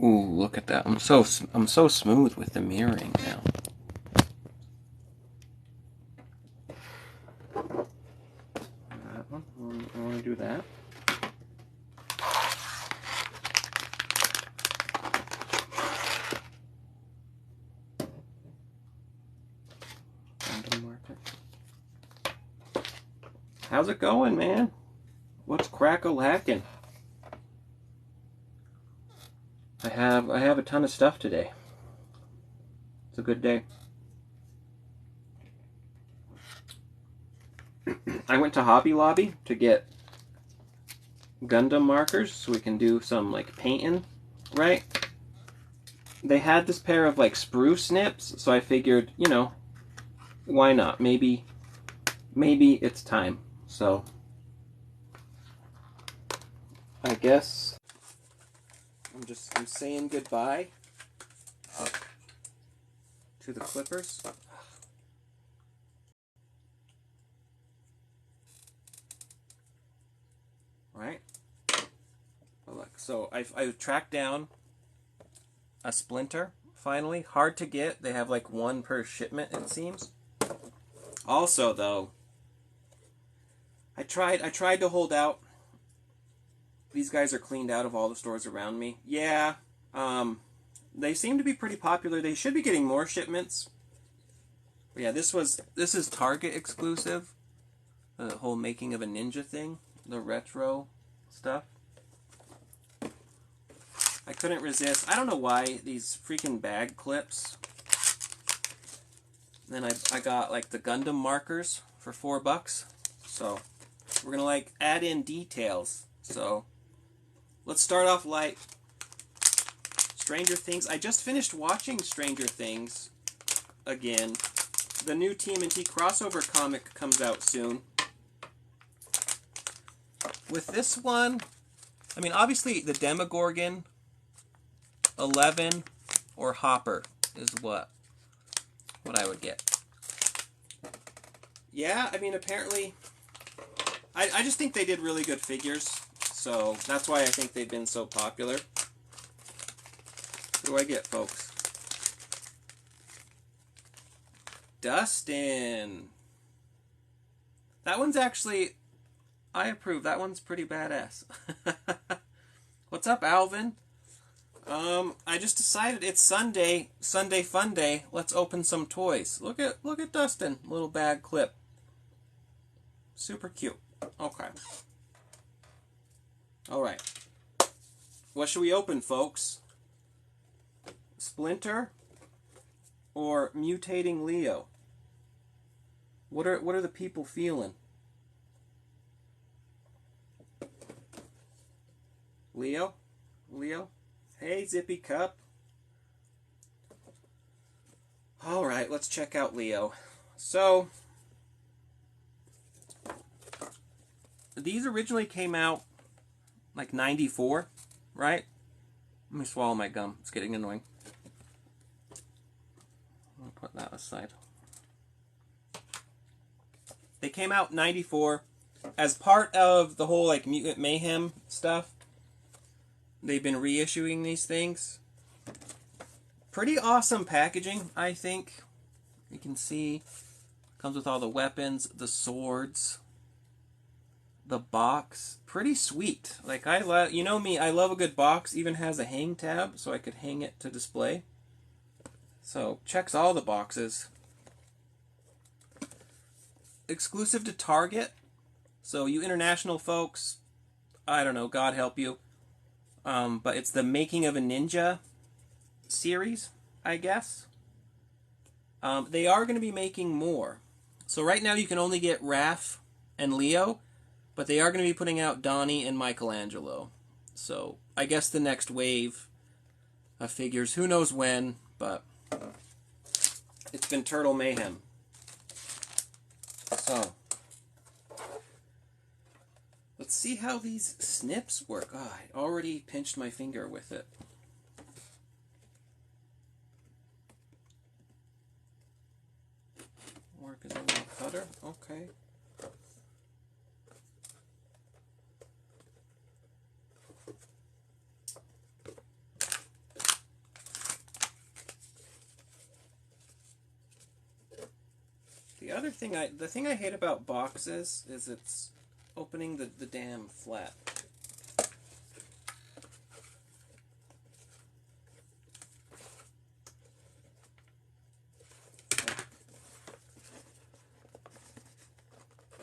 Ooh, look at that. I'm so smooth with the mirroring now. That one. I want to do that. Gundam marker. How's it going, man? What's crack-a-lackin'? I have a ton of stuff today. It's a good day. I went to Hobby Lobby to get Gundam markers so we can do some like painting, right? They had this pair of like spruce nips, so I figured, you know, why not? Maybe it's time. So I guess I'm saying goodbye to the clippers. Right? Oh, look, so I tracked down a Splinter finally. Hard to get. They have like one per shipment, it seems. Also, though, I tried to hold out. These guys are cleaned out of all the stores around me. Yeah, they seem to be pretty popular. They should be getting more shipments. But yeah, this is Target exclusive. The whole making of a ninja thing, the retro stuff. I couldn't resist. I don't know why these freaking bag clips. Then I got like the Gundam markers for $4. So we're gonna like add in details. So let's start off light. Stranger Things. I just finished watching Stranger Things again. The new TMNT crossover comic comes out soon. With this one, I mean, obviously the Demogorgon, 11, or Hopper is what I would get. Yeah, I mean, apparently, I just think they did really good figures, so that's why I think they've been so popular. What do I get, folks? Dustin. That one's actually, I approve. That one's pretty badass. What's up, Alvin? I just decided it's Sunday fun day. Let's open some toys. Look at Dustin, little bag clip. Super cute. Okay. All right. What should we open, folks? Splinter or Mutating Leo? What are the people feeling? Leo? Hey, Zippy Cup. All right, let's check out Leo. So, these originally came out like 94, right? Let me swallow my gum. It's getting annoying. I'll put that aside. They came out 94 as part of the whole like Mutant Mayhem stuff. They've been reissuing these things. Pretty awesome packaging, I think. You can see, comes with all the weapons, the swords, the box. Pretty sweet. Like you know me, I love a good box. Even has a hang tab, so I could hang it to display. So checks all the boxes. Exclusive to Target. So you international folks, I don't know, God help you. But it's the Making of a Ninja series, I guess. They are going to be making more. So right now you can only get Raph and Leo, but they are going to be putting out Donnie and Michelangelo. So I guess the next wave of figures, who knows when, but it's been Turtle Mayhem. So let's see how these snips work. Oh, I already pinched my finger with it. Work as a little cutter. Okay. The thing I hate about boxes is it's opening the damn flap.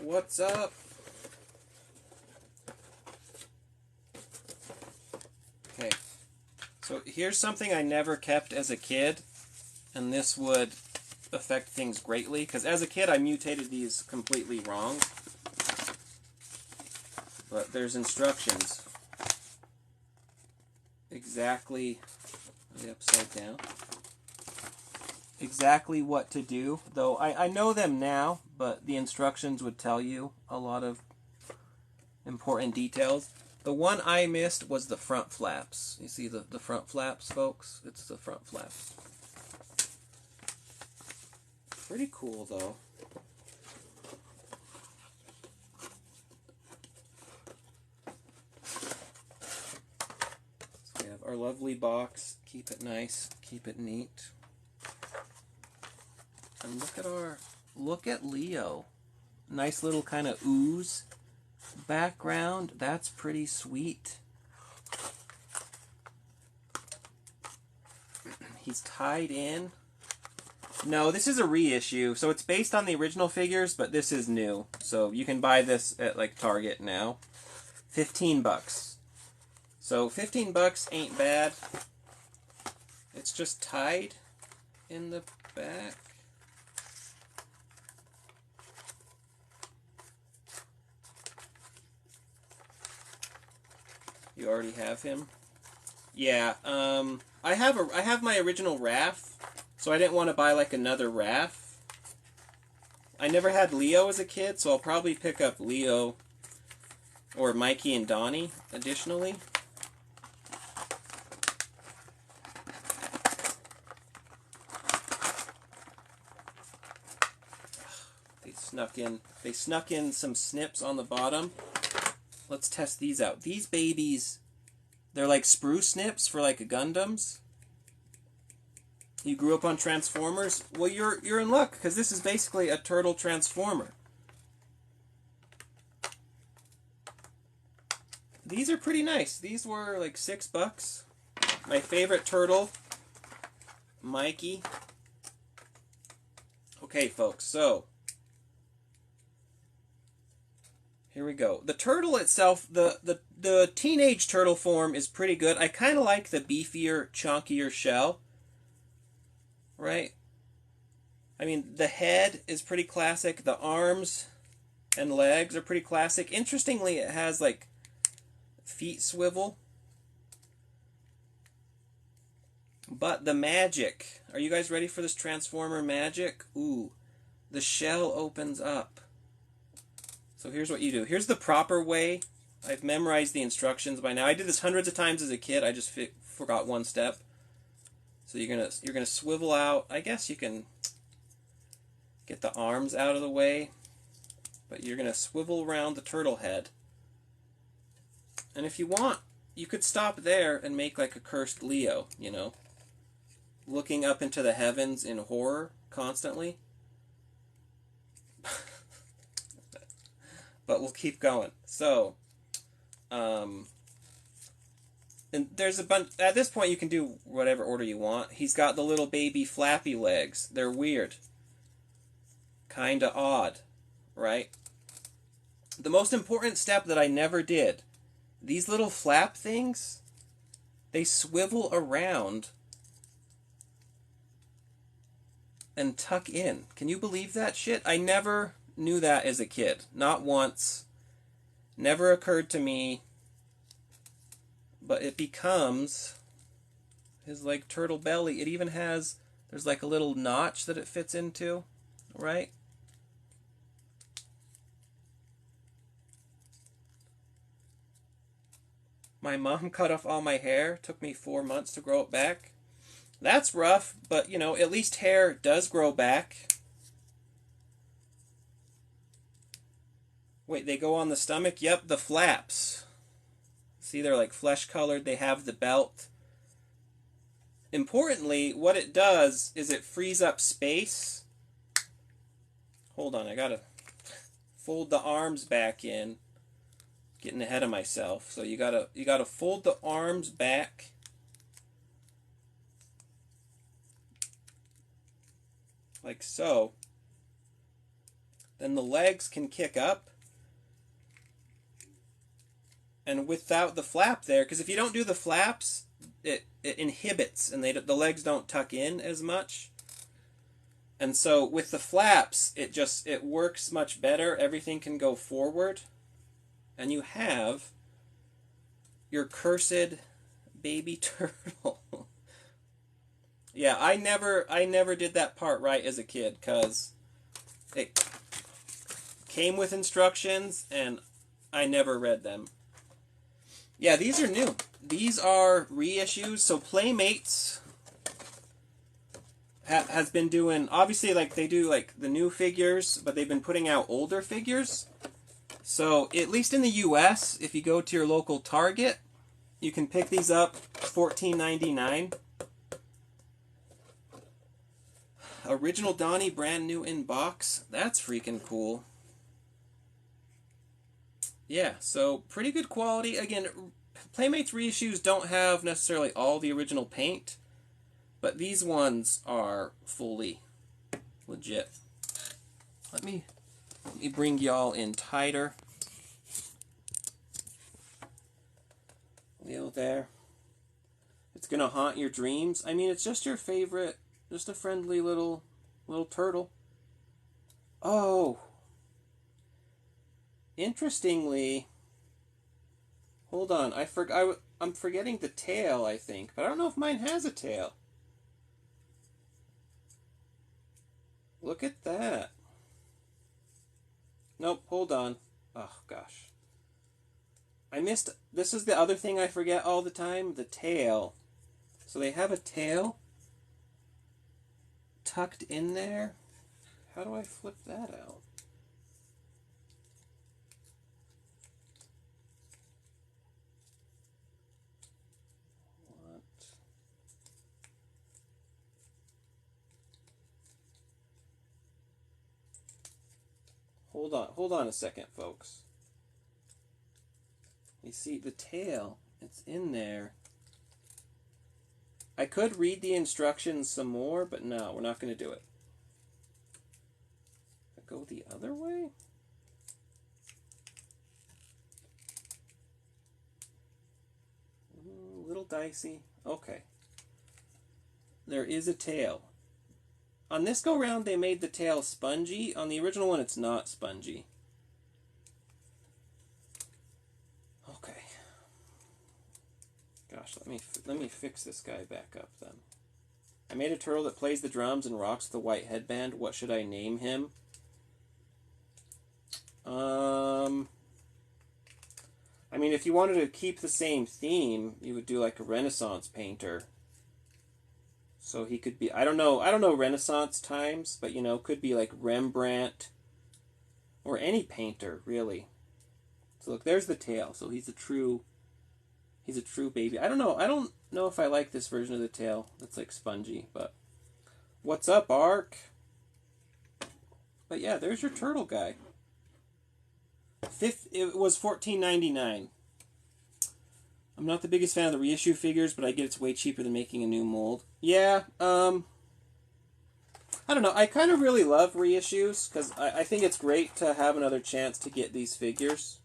What's up? Okay. So here's something I never kept as a kid, and this would affect things greatly, because as a kid I mutated these completely wrong. But there's instructions. Exactly, the upside down. Exactly what to do, though I know them now, but the instructions would tell you a lot of important details. The one I missed was the front flaps. You see the front flaps, folks? It's the front flaps. Pretty cool, though. So we have our lovely box. Keep it nice, keep it neat. And look at Leo. Nice little kind of ooze background. That's pretty sweet. He's tied in. No, this is a reissue, so it's based on the original figures, but this is new. So you can buy this at like Target now. $15. So $15 ain't bad. It's just tied in the back. You already have him? Yeah, I have my original Raph, so I didn't want to buy like another Raph. I never had Leo as a kid, so I'll probably pick up Leo or Mikey and Donnie additionally. They snuck in some snips on the bottom. Let's test these out. These babies, they're like sprue snips for like Gundams. You grew up on Transformers? Well, you're in luck, because this is basically a turtle transformer. These are pretty nice. These were like $6. My favorite turtle, Mikey. Okay, folks, so here we go. The turtle itself, the teenage turtle form is pretty good. I kind of like the beefier, chunkier shell. Right? I mean, the head is pretty classic. The arms and legs are pretty classic. Interestingly, it has like feet swivel. But the magic. Are you guys ready for this Transformer magic? Ooh. The shell opens up. So here's what you do. Here's the proper way. I've memorized the instructions by now. I did this hundreds of times as a kid. I just forgot one step. So you're gonna swivel out. I guess you can get the arms out of the way, but you're gonna swivel around the turtle head. And if you want, you could stop there and make like a cursed Leo, you know, looking up into the heavens in horror constantly. But we'll keep going. So, and there's a bunch. At this point, you can do whatever order you want. He's got the little baby flappy legs. They're weird. Kinda odd, right? The most important step that I never did. These little flap things, they swivel around and tuck in. Can you believe that shit? I never knew that as a kid. Not once. Never occurred to me. But it becomes his like turtle belly. It even has, there's like a little notch that it fits into, right? My mom cut off all my hair. Took me 4 months to grow it back. That's rough, but you know, at least hair does grow back. Wait, they go on the stomach? Yep, the flaps. See, they're like flesh-colored. They have the belt. Importantly, what it does is it frees up space. hold on, I gotta fold the arms back in. Getting ahead of myself. So you gotta fold the arms back. Like so. Then the legs can kick up. And without the flap there, because if you don't do the flaps, it inhibits and the legs don't tuck in as much. And so with the flaps, it works much better. Everything can go forward. And you have your cursed baby turtle. Yeah, I never did that part right as a kid because it came with instructions and I never read them. Yeah, these are new. These are reissues. So Playmates has been doing, obviously, like they do like the new figures, but they've been putting out older figures. So at least in the US, if you go to your local Target, you can pick these up $14.99. Original Donnie, brand new in box. That's freaking cool. Yeah, so pretty good quality. Again, Playmates reissues don't have necessarily all the original paint, but these ones are fully legit. Let me bring y'all in tighter. Leo there. It's gonna haunt your dreams. I mean, it's just your favorite, just a friendly little turtle. Oh. Interestingly, hold on. I'm forgetting the tail, I think, but I don't know if mine has a tail. Look at that. Nope, hold on. Oh, gosh. I missed... This is the other thing I forget all the time. The tail. So they have a tail tucked in there. How do I flip that out? What? Hold on a second, folks. You see the tail, it's in there. I could read the instructions some more, but no, we're not going to do it. Go the other way? A little dicey. Okay. There is a tail. On this go-round, they made the tail spongy. On the original one, it's not spongy. Okay. Gosh, let me fix this guy back up then. I made a turtle that plays the drums and rocks the white headband. What should I name him? I mean, if you wanted to keep the same theme, you would do like a Renaissance painter. So he could be, I don't know Renaissance times, but you know, could be like Rembrandt or any painter, really. So look, there's the tail. So he's a true baby. I don't know if I like this version of the tail. That's like spongy, but what's up, Ark? But yeah, there's your turtle guy. It was $14.99. I'm not the biggest fan of the reissue figures, but I get it's way cheaper than making a new mold. Yeah, I don't know. I kind of really love reissues, because I think it's great to have another chance to get these figures.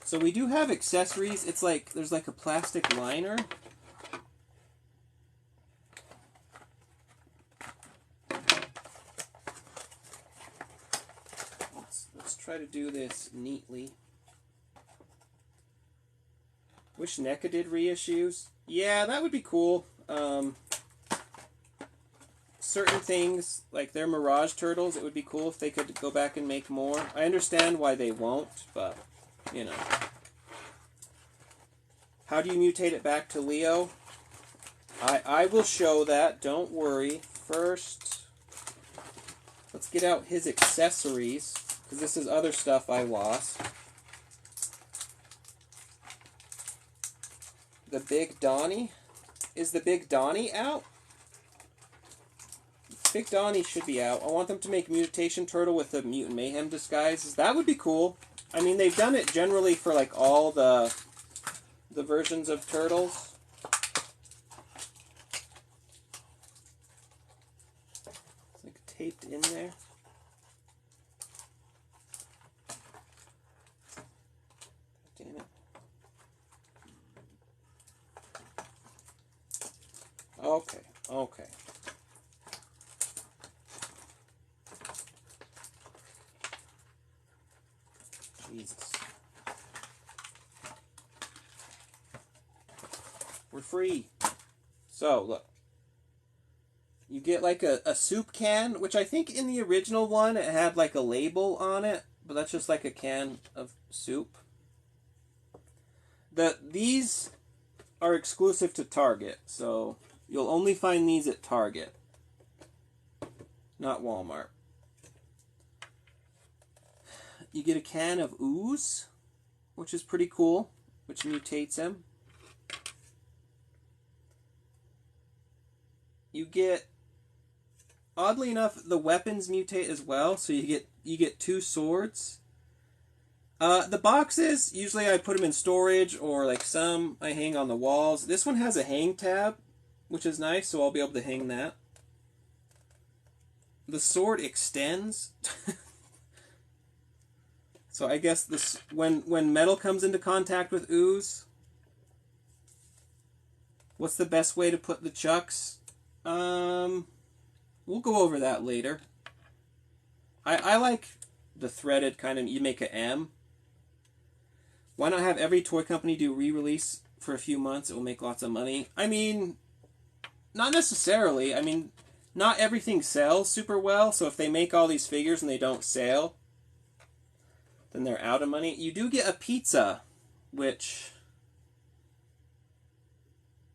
So we do have accessories. It's like, there's like a plastic liner. Let's try to do this neatly. Wish NECA did reissues. Yeah, that would be cool. Certain things, like their Mirage Turtles, it would be cool if they could go back and make more. I understand why they won't, but, you know. How do you mutate it back to Leo? I will show that, don't worry. First, let's get out his accessories, because this is other stuff I lost. The Big Donnie? Is the Big Donnie out? Big Donnie should be out. I want them to make Mutation Turtle with the Mutant Mayhem disguises. That would be cool. I mean, they've done it generally for like all the versions of Turtles. It's like taped in there. Damn it. Okay, okay. Jesus. We're free. So, look. You get like a soup can, which I think in the original one it had like a label on it, but that's just like a can of soup. These are exclusive to Target, so you'll only find these at Target, not Walmart. You get a can of ooze, which is pretty cool, which mutates him. You get, oddly enough, the weapons mutate as well, so you get 2 swords. The boxes, usually I put them in storage, or like some I hang on the walls. This one has a hang tab, which is nice, so I'll be able to hang that. The sword extends. So I guess this when metal comes into contact with ooze, what's the best way to put the chucks? We'll go over that later. I like the threaded kind of, you make an M. Why not have every toy company do re-release for a few months? It will make lots of money. I mean, not necessarily. I mean, not everything sells super well, so if they make all these figures and they don't sell, then they're out of money. You do get a pizza, which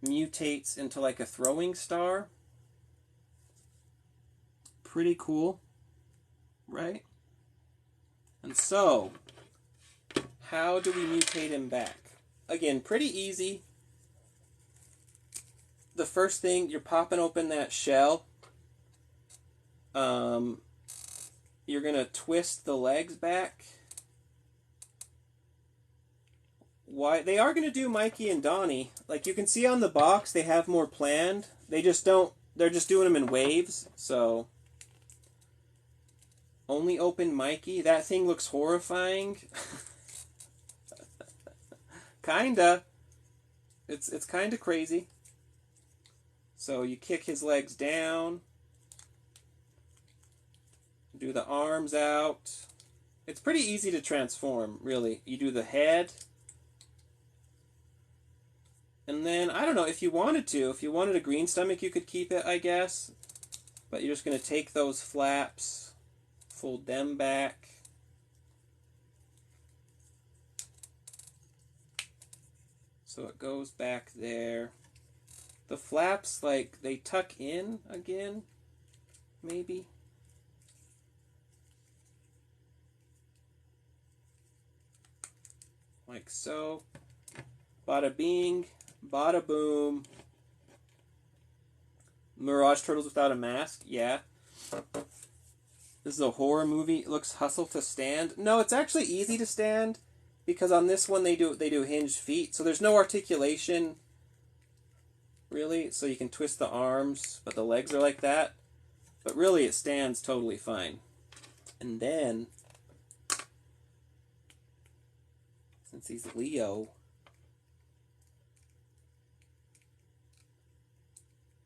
mutates into like a throwing star. Pretty cool, right? And so, how do we mutate him back? Again, pretty easy. The first thing, you're popping open that shell. You're going to twist the legs back. Why they are going to do Mikey and Donnie. Like you can see on the box, they have more planned. They just don't, they're just doing them in waves, so only open Mikey. That thing looks horrifying. Kinda. It's kinda crazy. So you kick his legs down. Do the arms out. It's pretty easy to transform, really. You do the head. And then, I don't know, if you wanted a green stomach, you could keep it, I guess. But you're just going to take those flaps, fold them back. So it goes back there. The flaps, like, they tuck in again, maybe. Like so. Bada bing. Bada boom. Mirage Turtles without a mask? Yeah. This is a horror movie. It looks hustle to stand. No, it's actually easy to stand because on this one they do hinged feet. So there's no articulation really. So you can twist the arms, but the legs are like that. But really it stands totally fine. And then since he's Leo,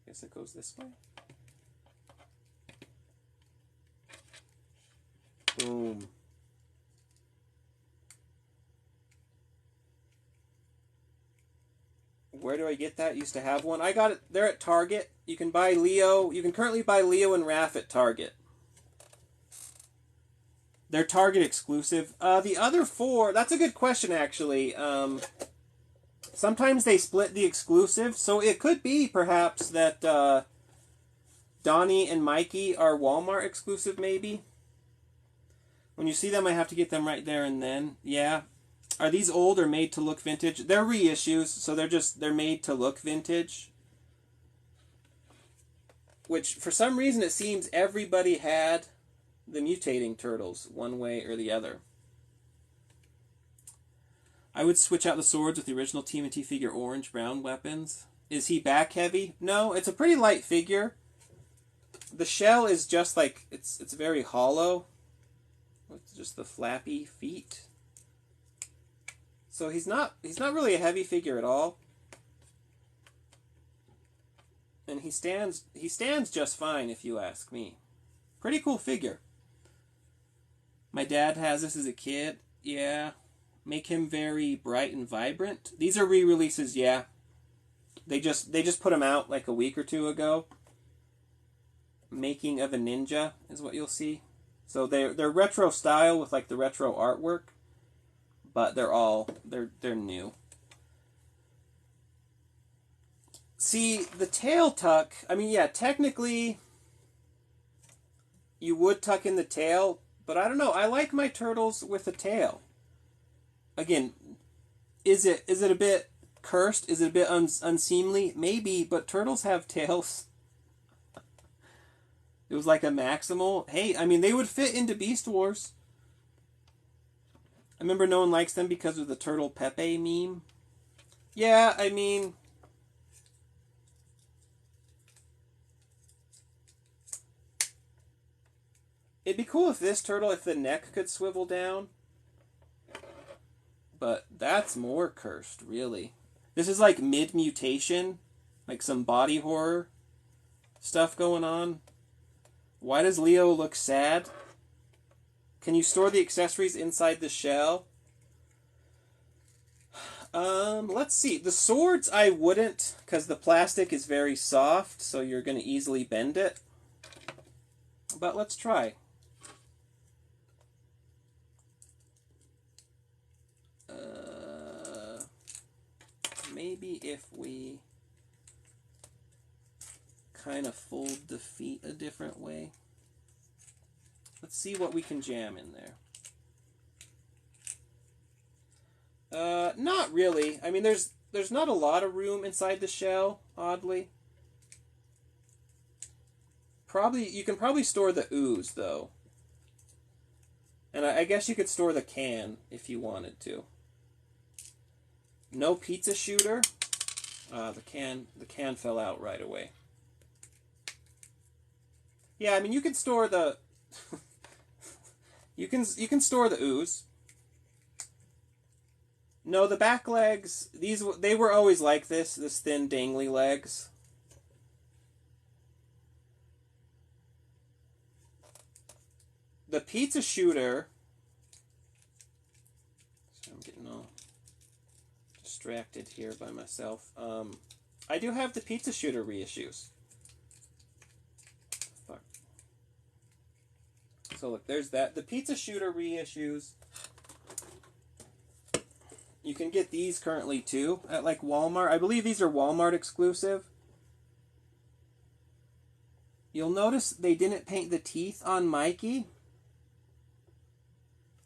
guess it goes this way. Boom. Where do I get that? Used to have one. I got it there at Target. You can buy Leo. You can currently buy Leo and Raph at Target. They're Target exclusive. The other 4, that's a good question actually. Sometimes they split the exclusive, so it could be perhaps that Donnie and Mikey are Walmart exclusive maybe. When you see them, I have to get them right there and then. Yeah. Are these old or made to look vintage? They're reissues, so they're made to look vintage. which for some reason it seems everybody had the mutating turtles one way or the other. I would switch out the swords with the original TMNT figure orange-brown weapons. Is he back heavy? No, it's a pretty light figure. The shell is just like, it's very hollow, with just the flappy feet. So he's not really a heavy figure at all. And he stands just fine, if you ask me. Pretty cool figure. My dad has this as a kid. Yeah. Make him very bright and vibrant. These are re-releases, yeah. They just put them out like a week or two ago. Making of a Ninja is what you'll see. So they're retro style with like the retro artwork, but they're new. See, the tail tuck, I mean, yeah, technically you would tuck in the tail, but I don't know. I like my turtles with a tail. Again, is it a bit cursed? Is it a bit unseemly? Maybe, but turtles have tails. It was like a maximal. Hey, I mean, they would fit into Beast Wars. I remember no one likes them because of the Turtle Pepe meme. Yeah, I mean, it'd be cool if this turtle, if the neck could swivel down. But that's more cursed, really. This is like mid-mutation. Like some body horror stuff going on. Why does Leo look sad? Can you store the accessories inside the shell? Let's see. The swords I wouldn't, because the plastic is very soft, so you're going to easily bend it. But let's try. Maybe if we kind of fold the feet a different way. Let's see what we can jam in there. Not really. I mean, there's not a lot of room inside the shell, oddly. You can probably store the ooze, though. And I guess you could store the can if you wanted to. No pizza shooter. The can fell out right away. Yeah, I mean, you can store the you can store the ooze. No, the back legs, they were always like this thin dangly legs. The pizza shooter, so I'm getting all distracted here by myself. I do have the pizza shooter reissues. Fuck. So look, there's that. The pizza shooter reissues. You can get these currently too at like Walmart. I believe these are Walmart exclusive. You'll notice they didn't paint the teeth on Mikey.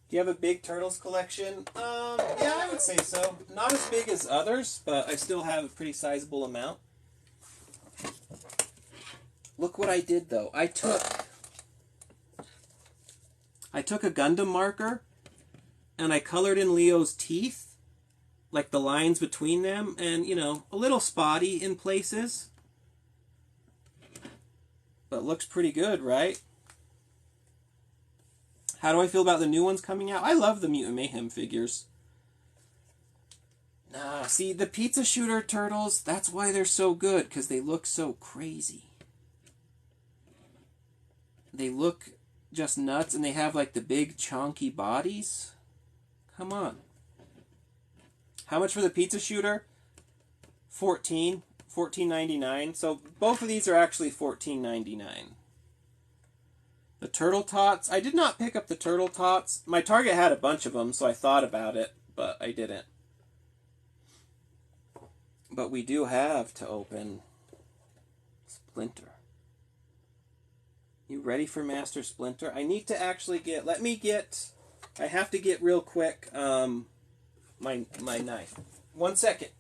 Do you have a big Turtles collection? Yeah, I would say so. Not as big as others, but I still have a pretty sizable amount. Look what I did, though. I took a Gundam marker, and I colored in Leo's teeth, like the lines between them, and, you know, a little spotty in places. But looks pretty good, right? How do I feel about the new ones coming out? I love the Mutant Mayhem figures. Nah, see, the pizza shooter turtles, that's why they're so good, because they look so crazy. They look just nuts, and they have, like, the big, chonky bodies. Come on. How much for the pizza shooter? $14.99. So both of these are actually $14.99. The Turtle Tots. I did not pick up the Turtle Tots. My Target had a bunch of them, so I thought about it, but I didn't. But we do have to open Splinter. You ready for Master Splinter? I need to actually get... I have to get real quick my knife. 1 second.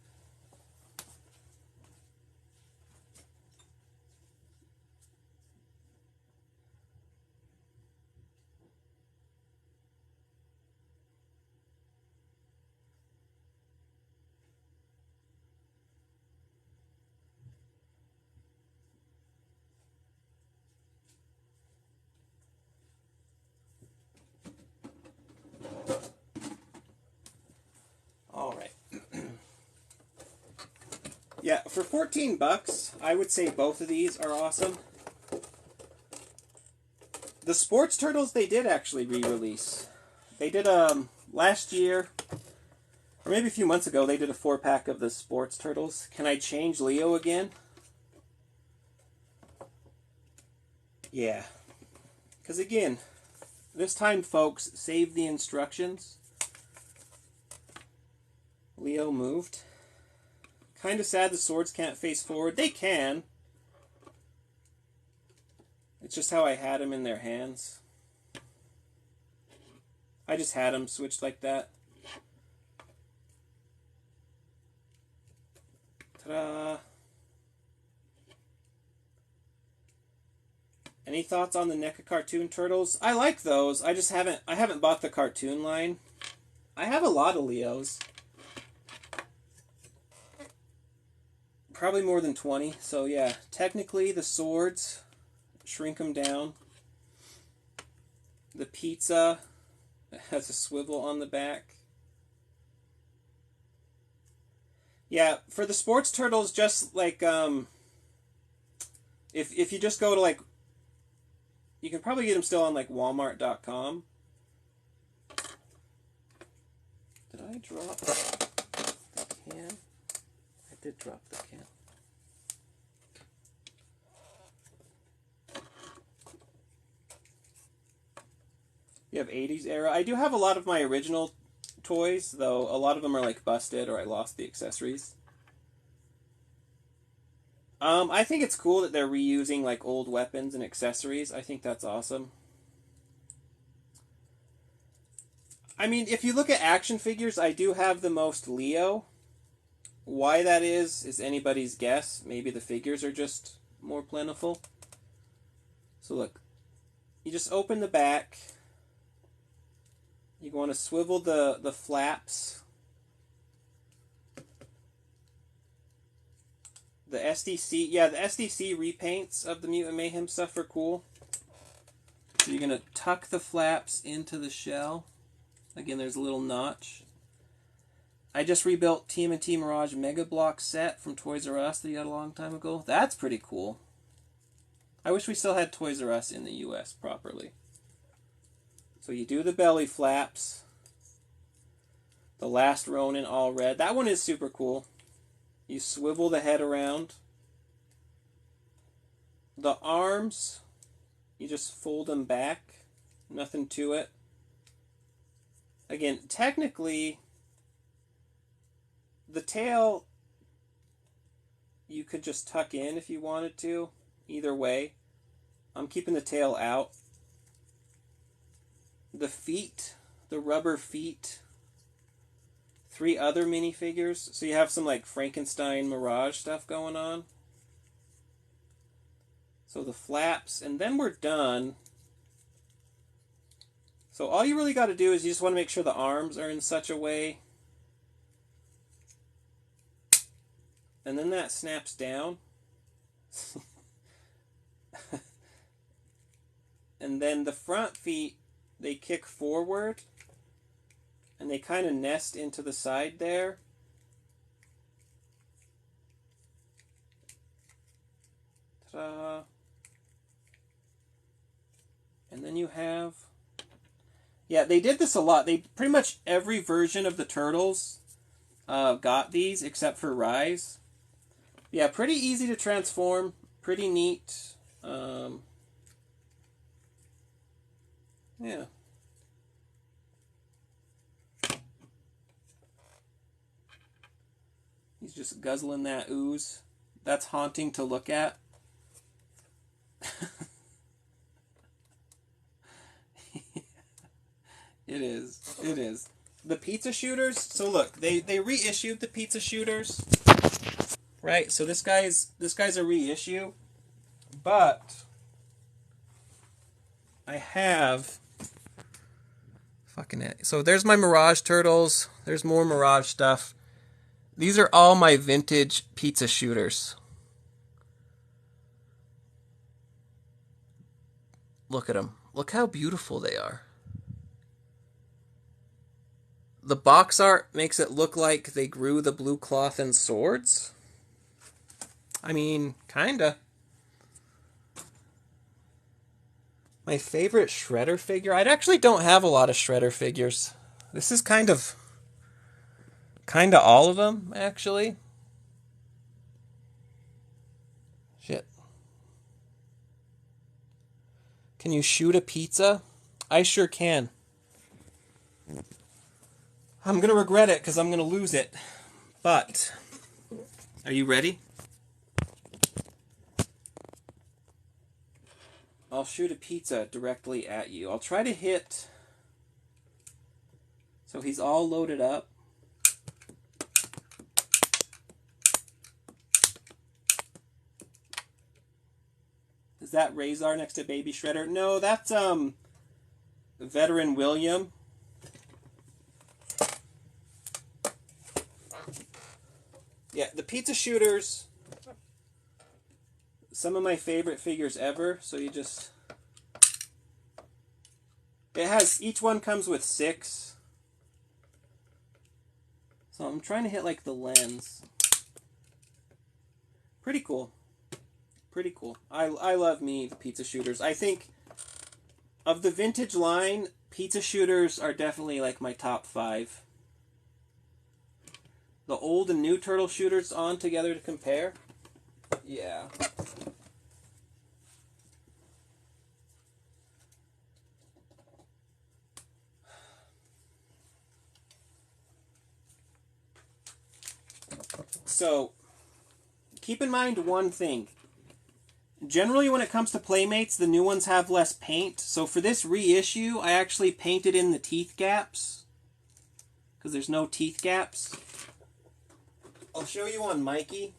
Yeah, for 14 bucks, I would say both of these are awesome. The Sports Turtles they did actually re-release. They did last year, or maybe a few months ago, they did a 4-pack of the Sports Turtles. Can I change Leo again? Yeah. Because again, this time, folks, save the instructions. Leo moved. Kind of sad the swords can't face forward. They can. It's just how I had them in their hands. I just had them switched like that. Ta-da! Any thoughts on the NECA cartoon turtles? I like those. I haven't bought the cartoon line. I have a lot of Leos. Probably more than 20. So yeah, technically the swords, shrink them down. The pizza has a swivel on the back. Yeah, for the Sports Turtles, just like if you just go to like, you can probably get them still on like Walmart.com. Did I drop the can? I did drop the can. You have 80s era. I do have a lot of my original toys, though a lot of them are like busted or I lost the accessories. I think it's cool that they're reusing like old weapons and accessories. I think that's awesome. I mean, if you look at action figures, I do have the most Leo. Why that is anybody's guess. Maybe the figures are just more plentiful. So look, you just open the back. You want to swivel the flaps. The SDC, yeah, the SDC repaints of the Mutant Mayhem stuff are cool. So you're going to tuck the flaps into the shell. Again, there's a little notch. I just rebuilt TMNT Mirage Mega Block set from Toys R Us that you got a long time ago. That's pretty cool. I wish we still had Toys R Us in the US properly. So you do the belly flaps. The Last Ronin all red. That one is super cool. You swivel the head around. The arms, you just fold them back. Nothing to it. Again, technically, the tail, you could just tuck in if you wanted to. Either way. I'm keeping the tail out. The feet, the rubber feet. 3 other minifigures. So you have some like Frankenstein Mirage stuff going on. So the flaps, and then we're done. So all you really got to do is you just want to make sure the arms are in such a way. And then that snaps down. And then the front feet, they kick forward. And they kind of nest into the side there. Ta-da. And then you have... Yeah, they did this a lot. They pretty much every version of the Turtles got these except for Rise. Yeah, pretty easy to transform. Pretty neat. Yeah. He's just guzzling that ooze. That's haunting to look at. It is. It is. The pizza shooters. So look, they reissued the pizza shooters. Right? So this guy's a reissue. But I have fucking it. So there's my Mirage Turtles. There's more Mirage stuff. These are all my vintage pizza shooters. Look at them. Look how beautiful they are. The box art makes it look like they grew the blue cloth and swords. I mean, kinda. My favorite Shredder figure? I actually don't have a lot of Shredder figures. This is kind of all of them, actually. Shit. Can you shoot a pizza? I sure can. I'm gonna regret it because I'm gonna lose it. But, are you ready? I'll shoot a pizza directly at you. I'll try to hit... So he's all loaded up. Is that Razor next to Baby Shredder? No, that's Veteran William. Yeah, the pizza shooters, some of my favorite figures ever. So you just... It has... Each one comes with 6. So I'm trying to hit like the lens. Pretty cool. Pretty cool. I love me the pizza shooters. I think of the vintage line, pizza shooters are definitely like my top 5. The old and new turtle shooters on together to compare. Yeah. So, keep in mind one thing. Generally, when it comes to Playmates, the new ones have less paint. So for this reissue, I actually painted in the teeth gaps. Because there's no teeth gaps. I'll show you on Mikey.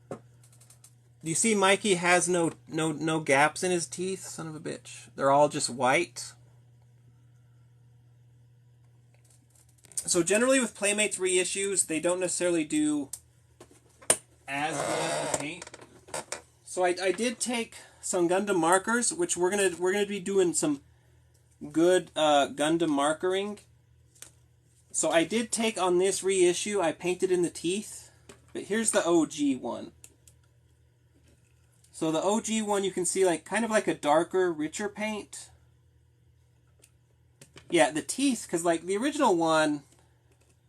Do you see Mikey has no gaps in his teeth? Son of a bitch. They're all just white. So generally with Playmates reissues, they don't necessarily do as good as the paint. So I did take some Gundam markers, which we're gonna be doing some good Gundam markering. So I did take on this reissue, I painted in the teeth, but here's the OG one. So the OG one you can see like kind of like a darker, richer paint. Yeah, the teeth, because like the original one,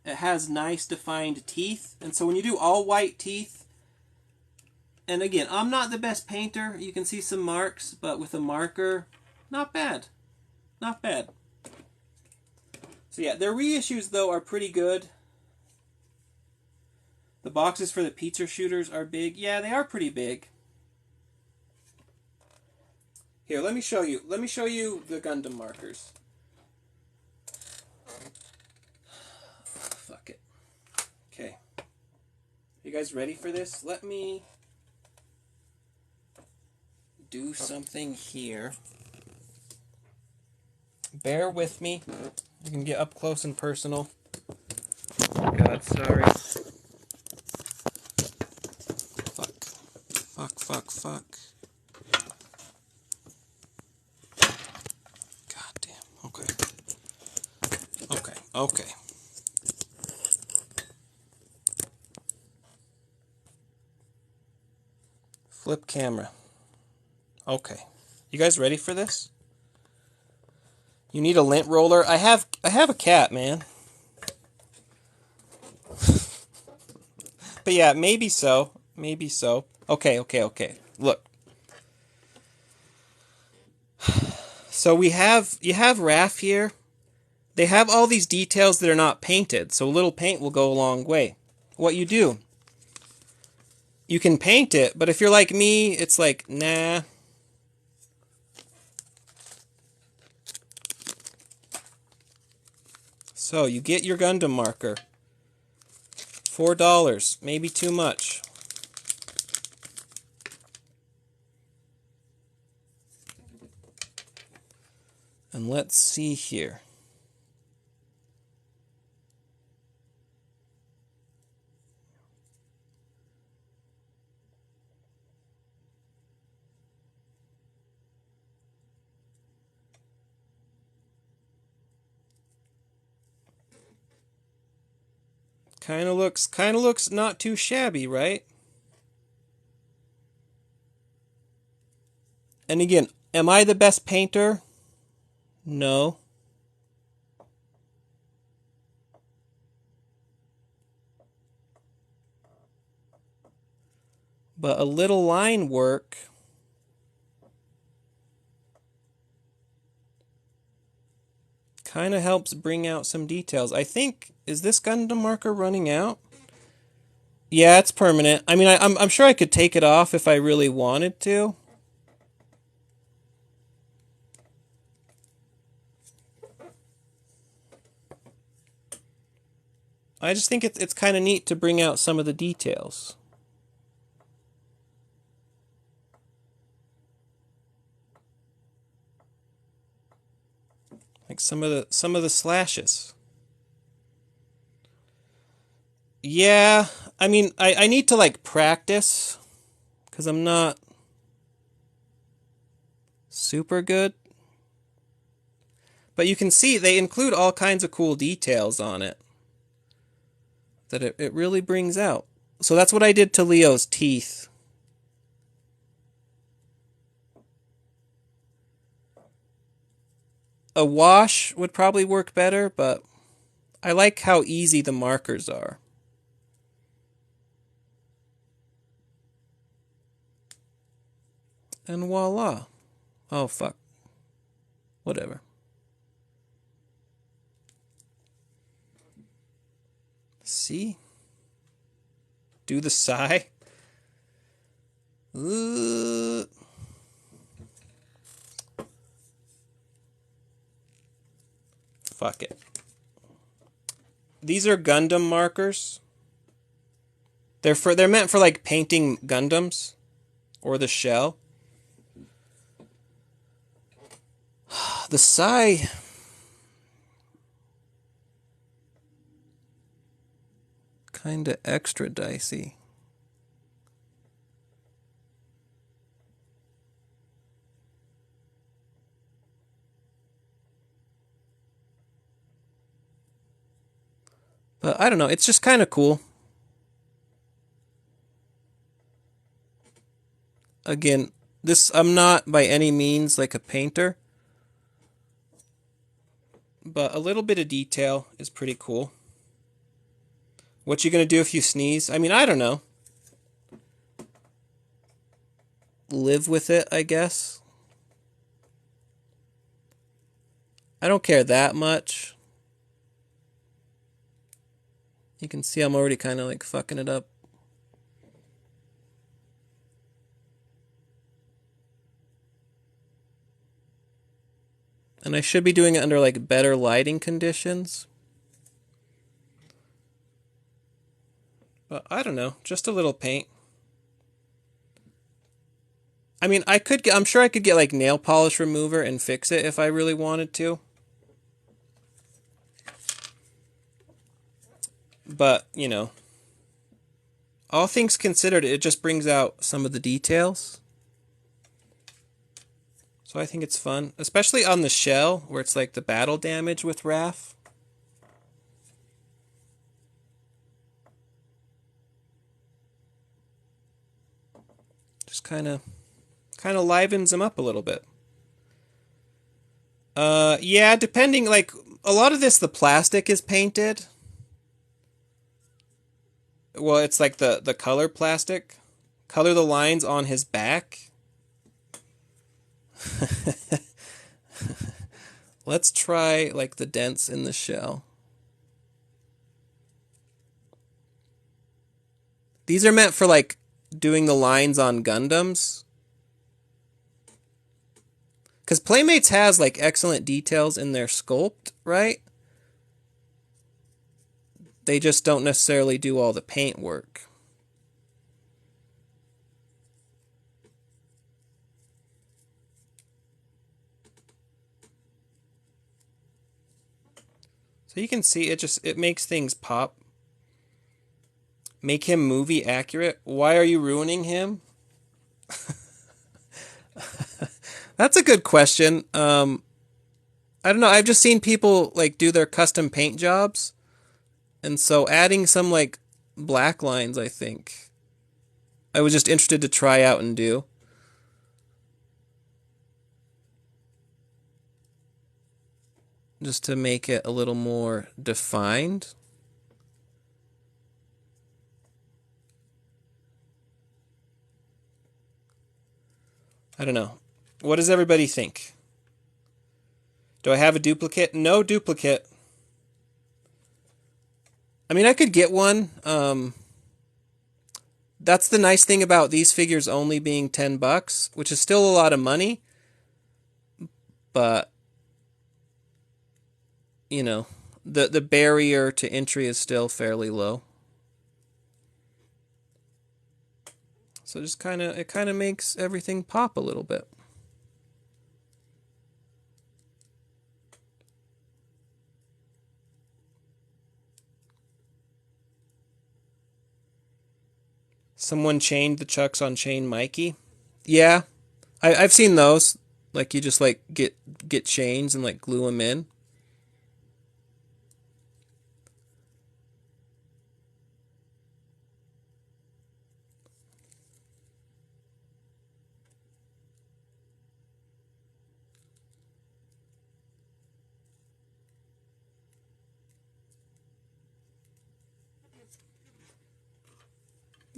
it has nice defined teeth. And so when you do all white teeth, and again, I'm not the best painter. You can see some marks, but with a marker, not bad. Not bad. So yeah, their reissues though are pretty good. The boxes for the pizza shooters are big. Yeah, they are pretty big. Here, let me show you. Let me show you the Gundam markers. Fuck it. Okay. You guys ready for this? Let me do something here. Bear with me. You can get up close and personal. Oh God, sorry. Fuck. Fuck, fuck, fuck. God damn. Okay. Okay, okay. Flip camera. Okay. You guys ready for this? You need a lint roller? I have a cat, man. But yeah, maybe so. Maybe so. Okay, okay, okay. Look. So you have Raph here. They have all these details that are not painted, so a little paint will go a long way. What you do, you can paint it, but if you're like me, it's like, nah. So you get your Gundam marker. $4, maybe too much. And let's see here. Kind of looks not too shabby, right? And again, am I the best painter? No. But a little line work kind of helps bring out some details. I think, is this Gundam marker running out? Yeah, it's permanent. I mean, I'm sure I could take it off if I really wanted to. I just think it's kind of neat to bring out some of the details. Like some of the slashes. Yeah, I mean, I need to like practice because I'm not super good. But you can see they include all kinds of cool details on it that it really brings out. So that's what I did to Leo's teeth. A wash would probably work better, but I like how easy the markers are. And voila. Oh, fuck. Whatever. See? Do the sigh. Fuck it. These are Gundam markers. They're meant for like painting Gundams or the shell. The sigh kind of extra dicey. But I don't know, it's just kind of cool. Again, I'm not by any means like a painter, but a little bit of detail is pretty cool. What you gonna do if you sneeze? I mean, I don't know. Live with it, I guess. I don't care that much. You can see I'm already kind of like fucking it up. And I should be doing it under like better lighting conditions. But I don't know, just a little paint. I mean, I'm sure I could get like nail polish remover and fix it if I really wanted to. But, you know, all things considered, it just brings out some of the details. So I think it's fun, especially on the shell where it's like the battle damage with Raph. Just kind of livens him up a little bit. Yeah, depending, like a lot of this, the plastic is painted. Well, it's like the color plastic. Color the lines on his back. Let's try like the dents in the shell. These are meant for like doing the lines on Gundams. Because Playmates has like excellent details in their sculpt, right? They just don't necessarily do all the paint work. So you can see it makes things pop. Make him movie accurate. Why are you ruining him? That's a good question. I don't know. I've just seen people like do their custom paint jobs, And so adding some like black lines, I think I was just interested to try out and do. Just to make it a little more defined. I don't know. What does everybody think? Do I have a duplicate? No duplicate. I mean, I could get one. That's the nice thing about these figures only being $10, which is still a lot of money. But, you know, the barrier to entry is still fairly low. So just it kind of makes everything pop a little bit. Someone chained the Chucks on Chain Mikey. Yeah, I've seen those. Like you just like get chains and like glue them in.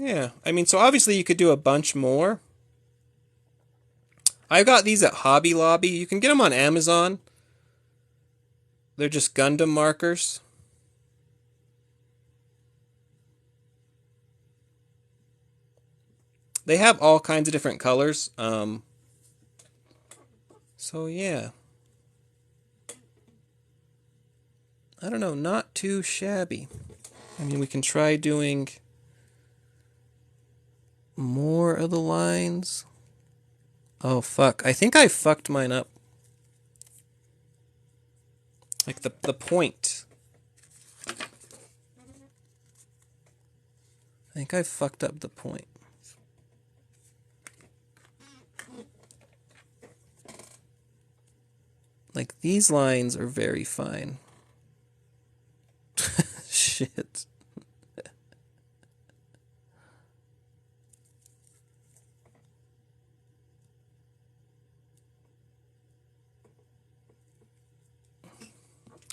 Yeah, I mean, so obviously you could do a bunch more. I got these at Hobby Lobby. You can get them on Amazon. They're just Gundam markers. They have all kinds of different colors. So yeah. I don't know, not too shabby. I mean, we can try doing more of the lines. Oh, fuck. I think I fucked mine up. Like the point. I think I fucked up the point. Like, these lines are very fine. Shit.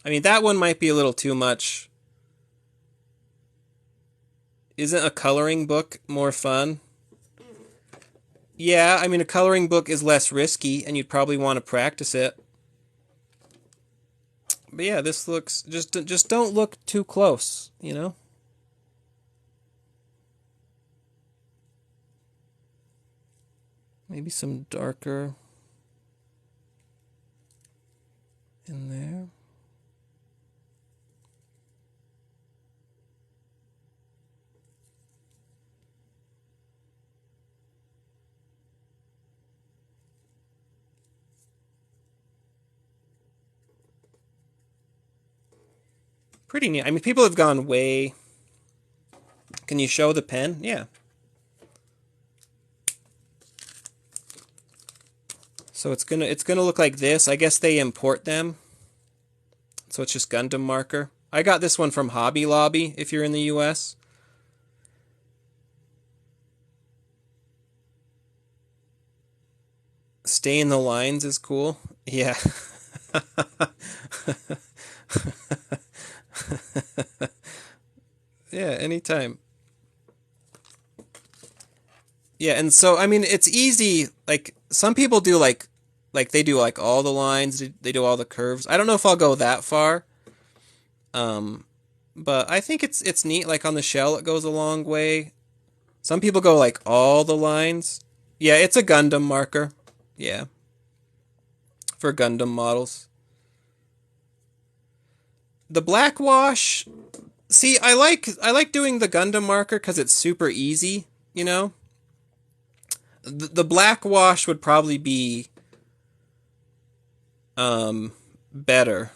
I mean, that one might be a little too much. Isn't a coloring book more fun? Yeah, I mean, a coloring book is less risky, and you'd probably want to practice it. But yeah, this looks... Just don't look too close, you know? Maybe some darker in there. Pretty neat. I mean, people have gone way... Can you show the pen? Yeah. So it's gonna look like this. I guess they import them. So it's just Gundam marker. I got this one from Hobby Lobby if you're in the US. Stay in the lines is cool. Yeah. Yeah, anytime. Yeah, and so I mean it's easy. Like some people do like they do like all the lines, they do all the curves. I don't know if I'll go that far. Um but I think it's neat. Like on the shell it goes a long way. Some people go like all the lines. Yeah, it's a Gundam marker. Yeah. For Gundam models. The black wash, see, I like doing the Gundam marker cuz it's super easy, you know? The black wash would probably be better.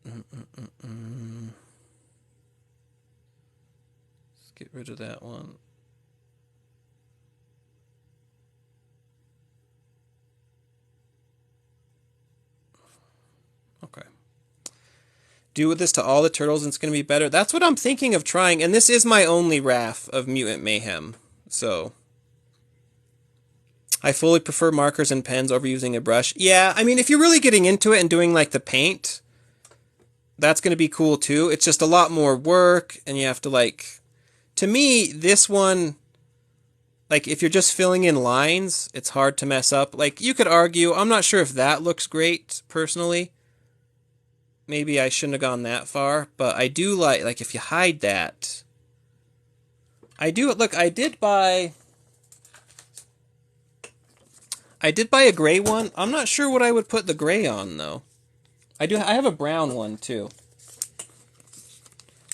Let's get rid of that one. do this to all the turtles and it's going to be better. That's what I'm thinking of trying, and this is my only Raph of Mutant Mayhem, so... I fully prefer markers and pens over using a brush. Yeah, I mean, if you're really getting into it and doing, like, the paint, that's going to be cool, too. It's just a lot more work, and you have to, like... To me, this one... Like, if you're just filling in lines, it's hard to mess up. Like, you could argue, I'm not sure if that looks great, personally. Maybe I shouldn't have gone that far, but I do like, if you hide that... Look, I did buy a gray one. I'm not sure what I would put the gray on, though. I have a brown one, too.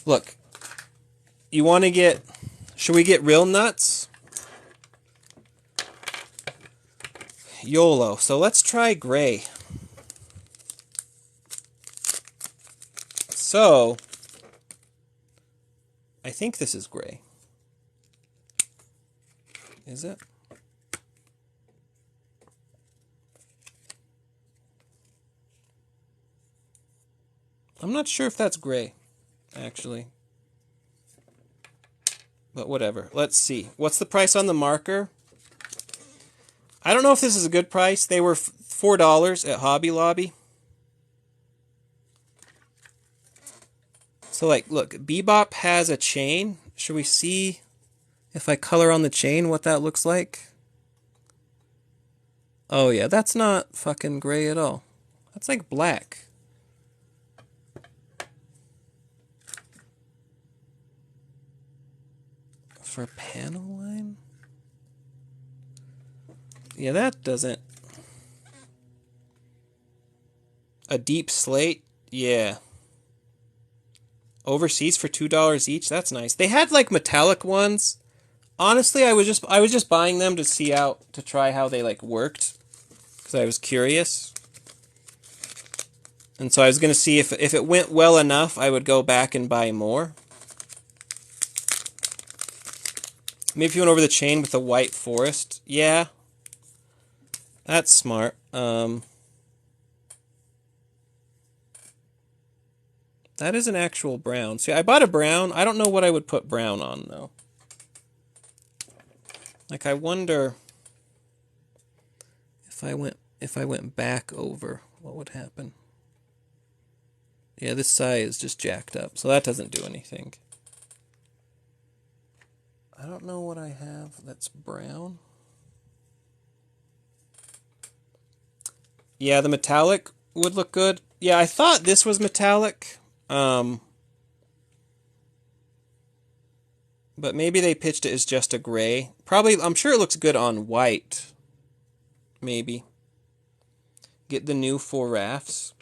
Look. You want to get... Should we get real nuts? YOLO. So let's try gray. So... I think this is gray. Is it? I'm not sure if that's gray, actually. But whatever. Let's see. What's the price on the marker? I don't know if this is a good price. They were $4 at Hobby Lobby. So, like, look, Bebop has a chain. Should we see if I color on the chain what that looks like? Oh, yeah, that's not fucking gray at all. That's like black. For panel line? Yeah, that doesn't... A deep slate? Yeah. Overseas for $2 each? That's nice. They had, like, metallic ones. Honestly, I was just buying them to see to try how they, like, worked. Because I was curious. And so I was going to see if it went well enough, I would go back and buy more. Maybe if you went over the chain with the white forest. Yeah. That's smart. That is an actual brown. See, I bought a brown. I don't know what I would put brown on, though. Like, I wonder if I went back over, what would happen? Yeah, this side is just jacked up, so that doesn't do anything. I don't know what I have that's brown. Yeah, the metallic would look good. Yeah, I thought this was metallic. But maybe they pitched it as just a gray. Probably, I'm sure it looks good on white. Maybe. Get the new 4 Raphs.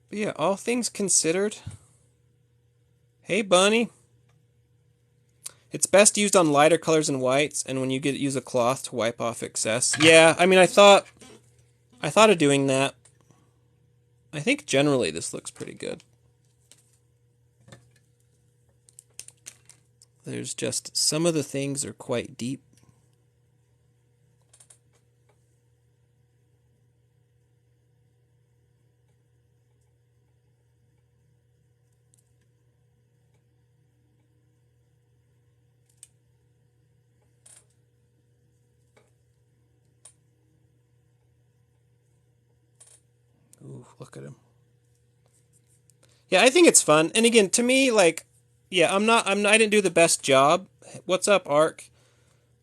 But yeah, all things considered. Hey, Bunny. It's best used on lighter colors and whites, and when you use a cloth to wipe off excess. Yeah, I mean, I thought of doing that. I think generally this looks pretty good. There's just some of the things are quite deep. Ooh, look at him. Yeah, I think it's fun. And again, to me, like, yeah, I didn't do the best job. What's up, Ark?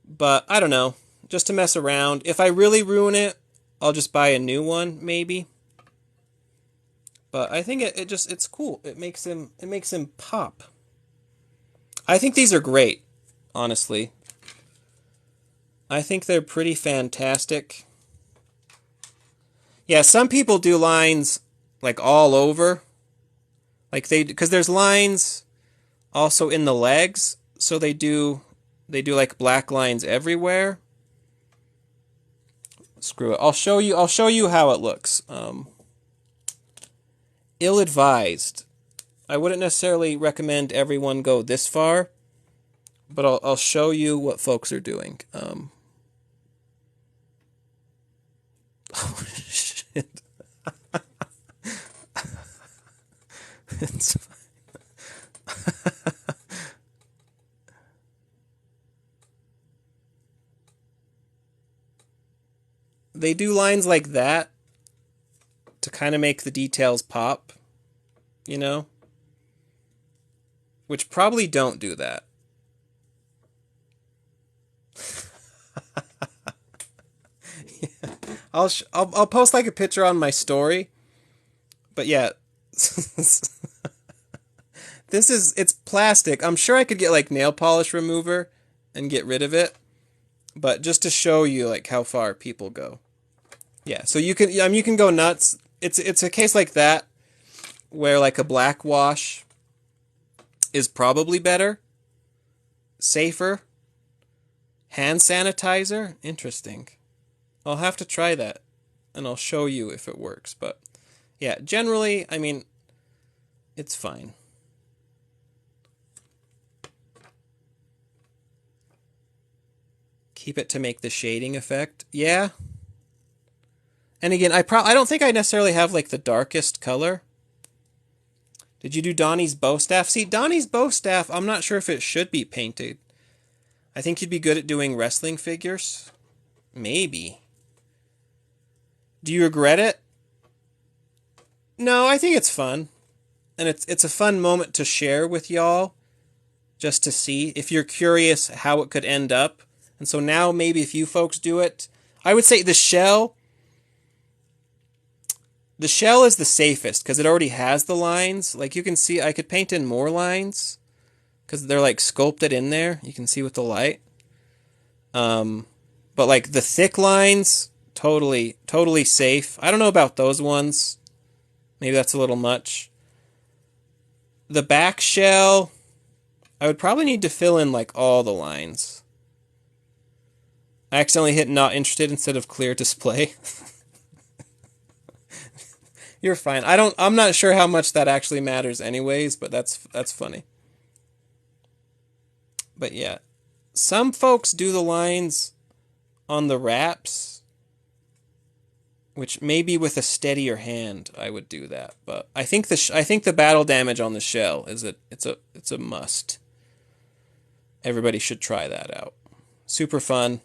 But I don't know. Just to mess around. If I really ruin it, I'll just buy a new one, maybe. But I think it's cool. It makes him pop. I think these are great, honestly. I think they're pretty fantastic. Yeah, some people do lines like all over. Like because there's lines also in the legs, so they do like black lines everywhere. Screw it. I'll show you how it looks. Ill-advised. I wouldn't necessarily recommend everyone go this far, but I'll show you what folks are doing. Oh, shit. It's fine. They do lines like that to kind of make the details pop, you know? Which probably don't do that. Yeah. I'll post like a picture on my story. But yeah. It's plastic. I'm sure I could get like nail polish remover and get rid of it. But just to show you like how far people go. Yeah, so you can go nuts. It's a case like that where like a black wash is probably better, safer. Hand sanitizer? Interesting. I'll have to try that and I'll show you if it works, but yeah, generally, I mean, it's fine. Keep it to make the shading effect. Yeah. And again, I don't think I necessarily have like the darkest color. Did you do Donnie's bow staff? See, Donnie's bow staff, I'm not sure if it should be painted. I think you'd be good at doing wrestling figures. Maybe. Do you regret it? No, I think it's fun. And it's a fun moment to share with y'all. Just to see if you're curious how it could end up. And so now maybe if you folks do it, I would say the shell is the safest because it already has the lines. Like you can see, I could paint in more lines because they're like sculpted in there. You can see with the light. But like the thick lines, totally safe. I don't know about those ones. Maybe that's a little much. The back shell, I would probably need to fill in like all the lines. I accidentally hit not interested instead of clear display. You're fine. I'm not sure how much that actually matters anyways, but that's funny. But yeah. Some folks do the lines on the wraps, which maybe with a steadier hand I would do that. But I think the battle damage on the shell it's a must. Everybody should try that out. Super fun.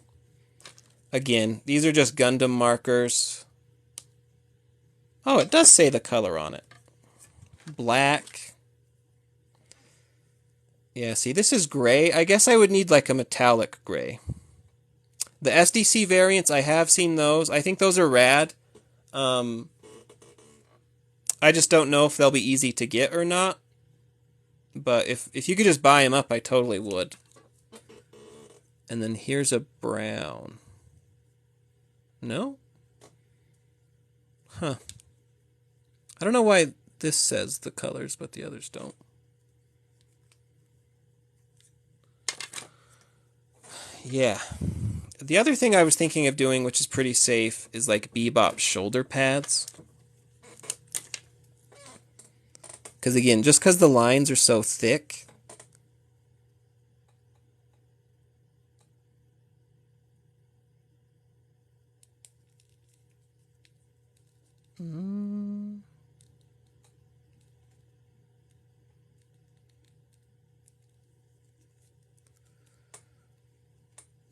Again, these are just Gundam markers. Oh, it does say the color on it. Black. Yeah, see, this is gray. I guess I would need like a metallic gray. The SDC variants, I have seen those. I think those are rad. I just don't know if they'll be easy to get or not. But if you could just buy them up, I totally would. And then here's a brown. No? Huh. I don't know why this says the colors, but the others don't. Yeah. The other thing I was thinking of doing, which is pretty safe, is like Bebop shoulder pads. Because again, just because the lines are so thick.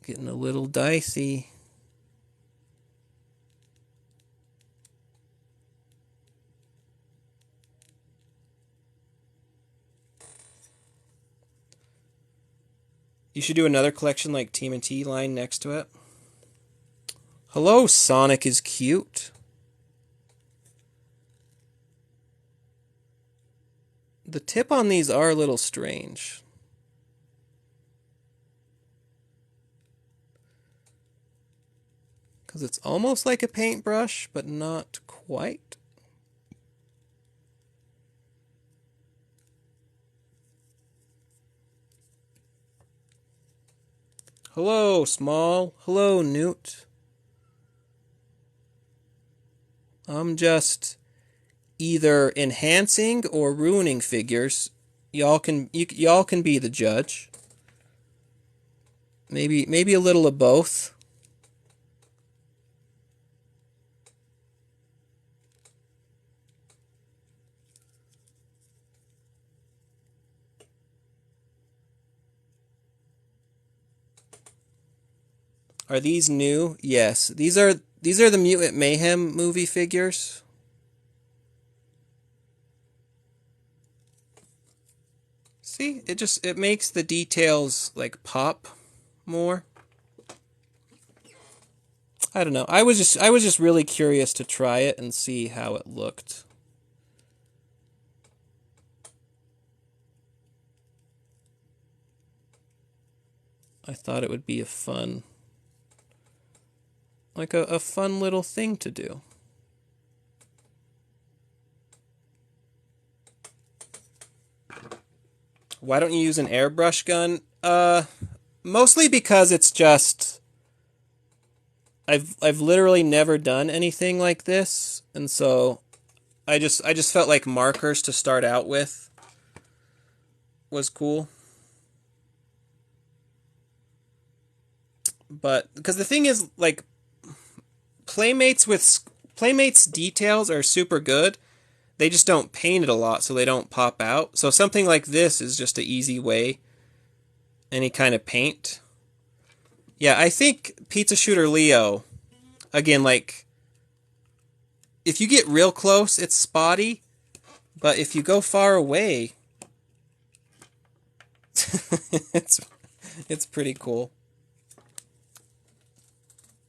Getting a little dicey. You should do another collection like TMNT line next to it. Hello, Sonic is cute. The tip on these are a little strange. Because it's almost like a paintbrush, but not quite. Hello, Small. Hello, Newt. I'm just either enhancing or ruining figures. Y'all can be the judge. Maybe a little of both. Are these new? Yes. These are the Mutant Mayhem movie figures. See, it makes the details like pop more. I don't know. I was just really curious to try it and see how it looked. I thought it would be a fun, like a fun little thing to do. Why don't you use an airbrush gun? Mostly because it's just I've literally never done anything like this, and so I just felt like markers to start out with was cool. But because the thing is, like, Playmates details are super good. They just don't paint it a lot, so they don't pop out. So something like this is just an easy way. Any kind of paint. Yeah, I think Pizza Shooter Leo, again, like, if you get real close, it's spotty. But if you go far away, it's pretty cool.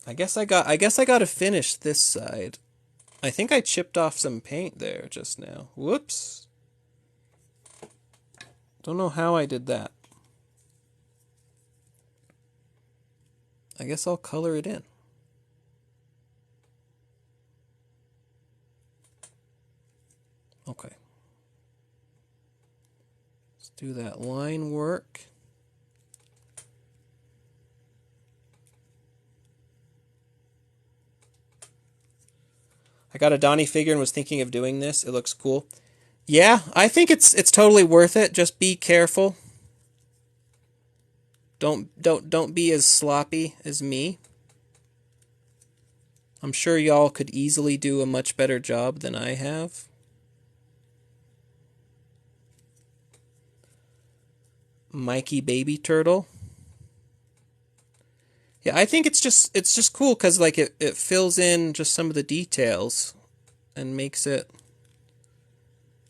I guess I got to finish this side. I think I chipped off some paint there just now. Whoops. Don't know how I did that. I guess I'll color it in. Okay. Let's do that line work. I got a Donnie figure and was thinking of doing this. It looks cool. Yeah, I think it's totally worth it. Just be careful. Don't be as sloppy as me. I'm sure y'all could easily do a much better job than I have. Mikey Baby Turtle. Yeah, I think it's just cool because like it fills in just some of the details and makes it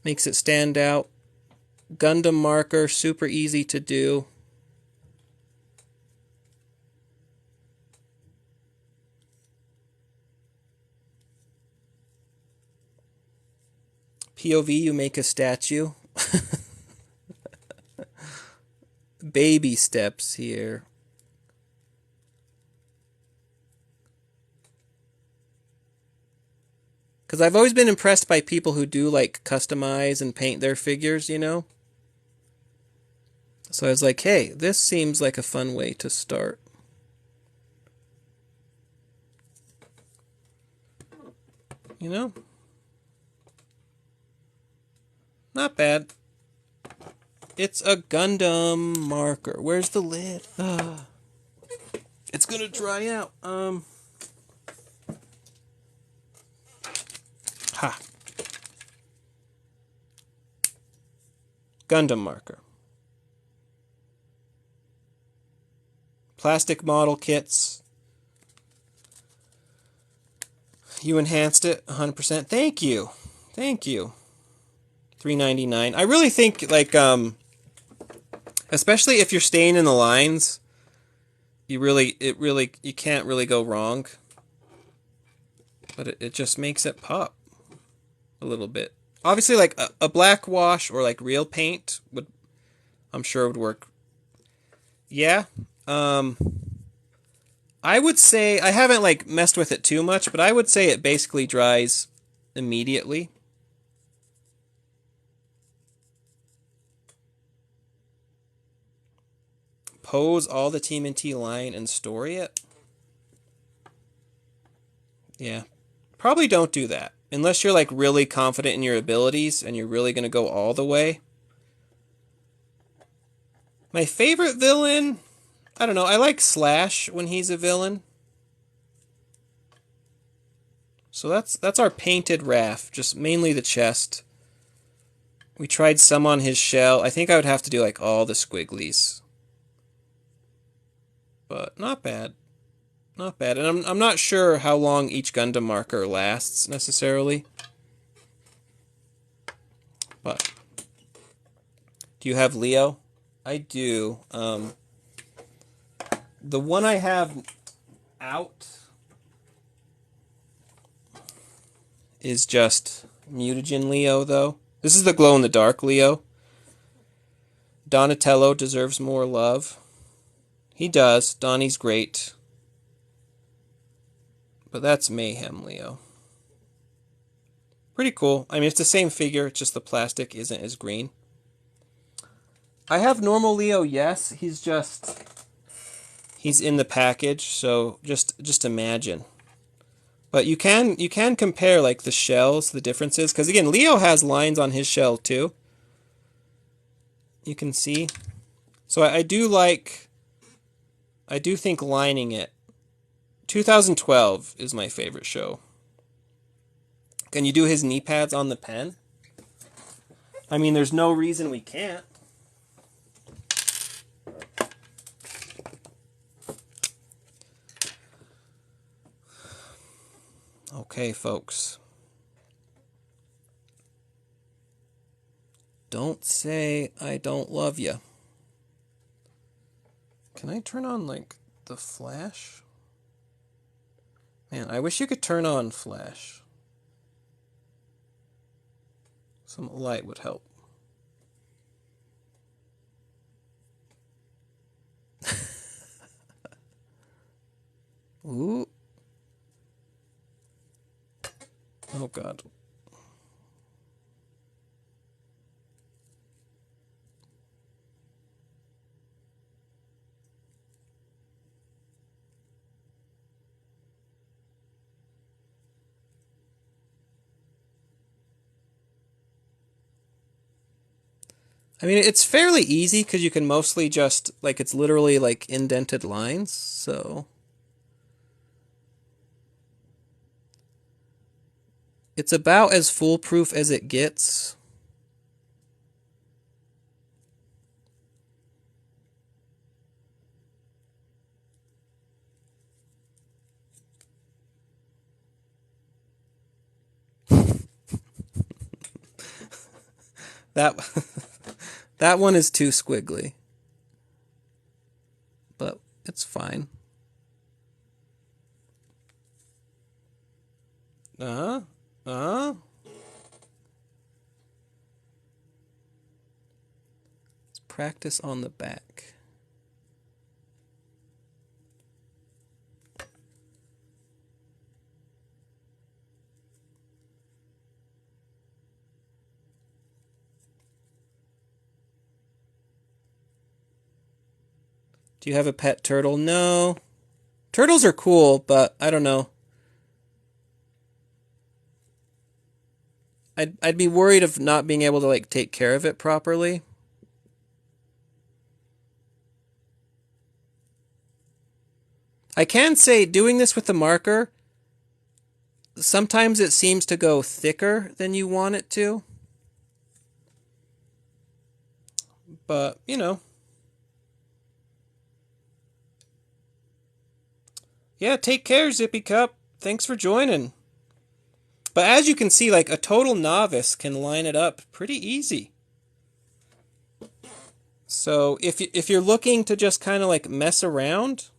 stand out. Gundam marker, super easy to do. POV, you make a statue. Baby steps here. Because I've always been impressed by people who do, like, customize and paint their figures, you know? So I was like, hey, this seems like a fun way to start. You know? Not bad. It's a Gundam marker. Where's the lid? It's gonna dry out. Ha. Gundam marker. Plastic model kits. You enhanced it 100%. Thank you. Thank you. $3.99. I really think, like, especially if you're staying in the lines, you can't really go wrong. But it just makes it pop a little bit. Obviously, like a black wash or like real paint I'm sure would work. Yeah. I would say I haven't like messed with it too much, but I would say it basically dries immediately. Pose all the TMNT line and story it. Yeah. Probably don't do that. Unless you're like really confident in your abilities and you're really going to go all the way. My favorite villain, I don't know, I like Slash when he's a villain. So that's our painted Raph, just mainly the chest. We tried some on his shell. I think I would have to do like all the squigglies. But not bad. Not bad. And I'm not sure how long each Gundam marker lasts necessarily. But do you have Leo? I do. The one I have out is just Mutagen Leo, though. This is the glow-in-the-dark Leo. Donatello deserves more love. He does. Donnie's great. But that's Mayhem Leo. Pretty cool. I mean, it's the same figure, it's just the plastic isn't as green. I have normal Leo, yes. He's in the package, so just imagine. But you can compare like the shells, the differences, because again, Leo has lines on his shell too. You can see. So I do think lining it. 2012 is my favorite show. Can you do his knee pads on the pen? I mean, there's no reason we can't. Okay, folks. Don't say I don't love you. Can I turn on, like, the flash? Man, I wish you could turn on flash. Some light would help. Ooh. Oh, God. I mean, it's fairly easy because you can mostly just, like, it's literally, like, indented lines, so... It's about as foolproof as it gets. That one is too squiggly. But it's fine. Let's practice on the back. Do you have a pet turtle? No. Turtles are cool, but I don't know. I'd be worried of not being able to, like, take care of it properly. I can say, doing this with the marker, sometimes it seems to go thicker than you want it to. But, you know. Yeah, take care, Zippy Cup. Thanks for joining. But as you can see, like, a total novice can line it up pretty easy. So if you're looking to just kind of, like, mess around,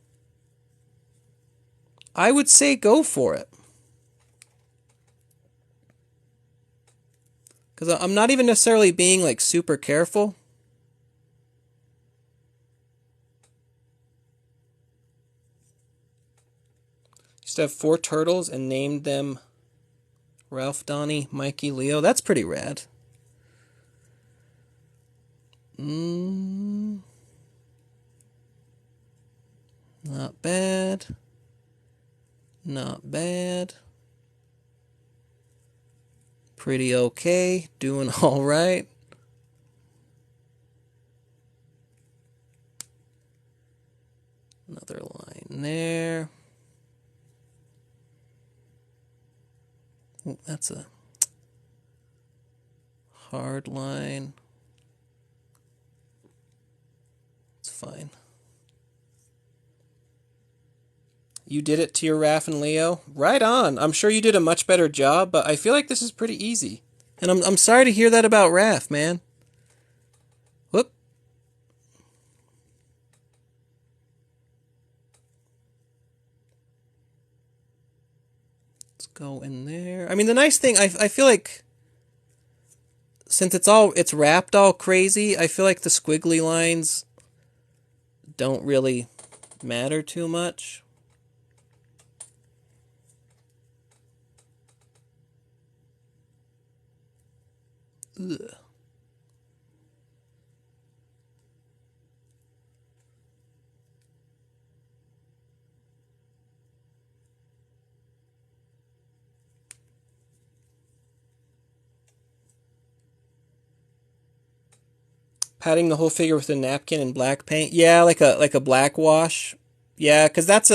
I would say go for it. Because I'm not even necessarily being, like, super careful. Used to have 4 turtles and named them Ralph, Donnie, Mikey, Leo. That's pretty rad. Not bad. Not bad. Pretty okay. Doing all right. Another line there. Ooh, that's a hard line. It's fine. You did it to your Raph and Leo. Right on. I'm sure you did a much better job, but I feel like this is pretty easy. And I'm sorry to hear that about Raph, man. Whoop. Let's go in there. I mean, the nice thing, I feel like since it's wrapped all crazy, I feel like the squiggly lines don't really matter too much. Ugh. Patting the whole figure with a napkin and black paint. Yeah, like a black wash. Yeah, because that's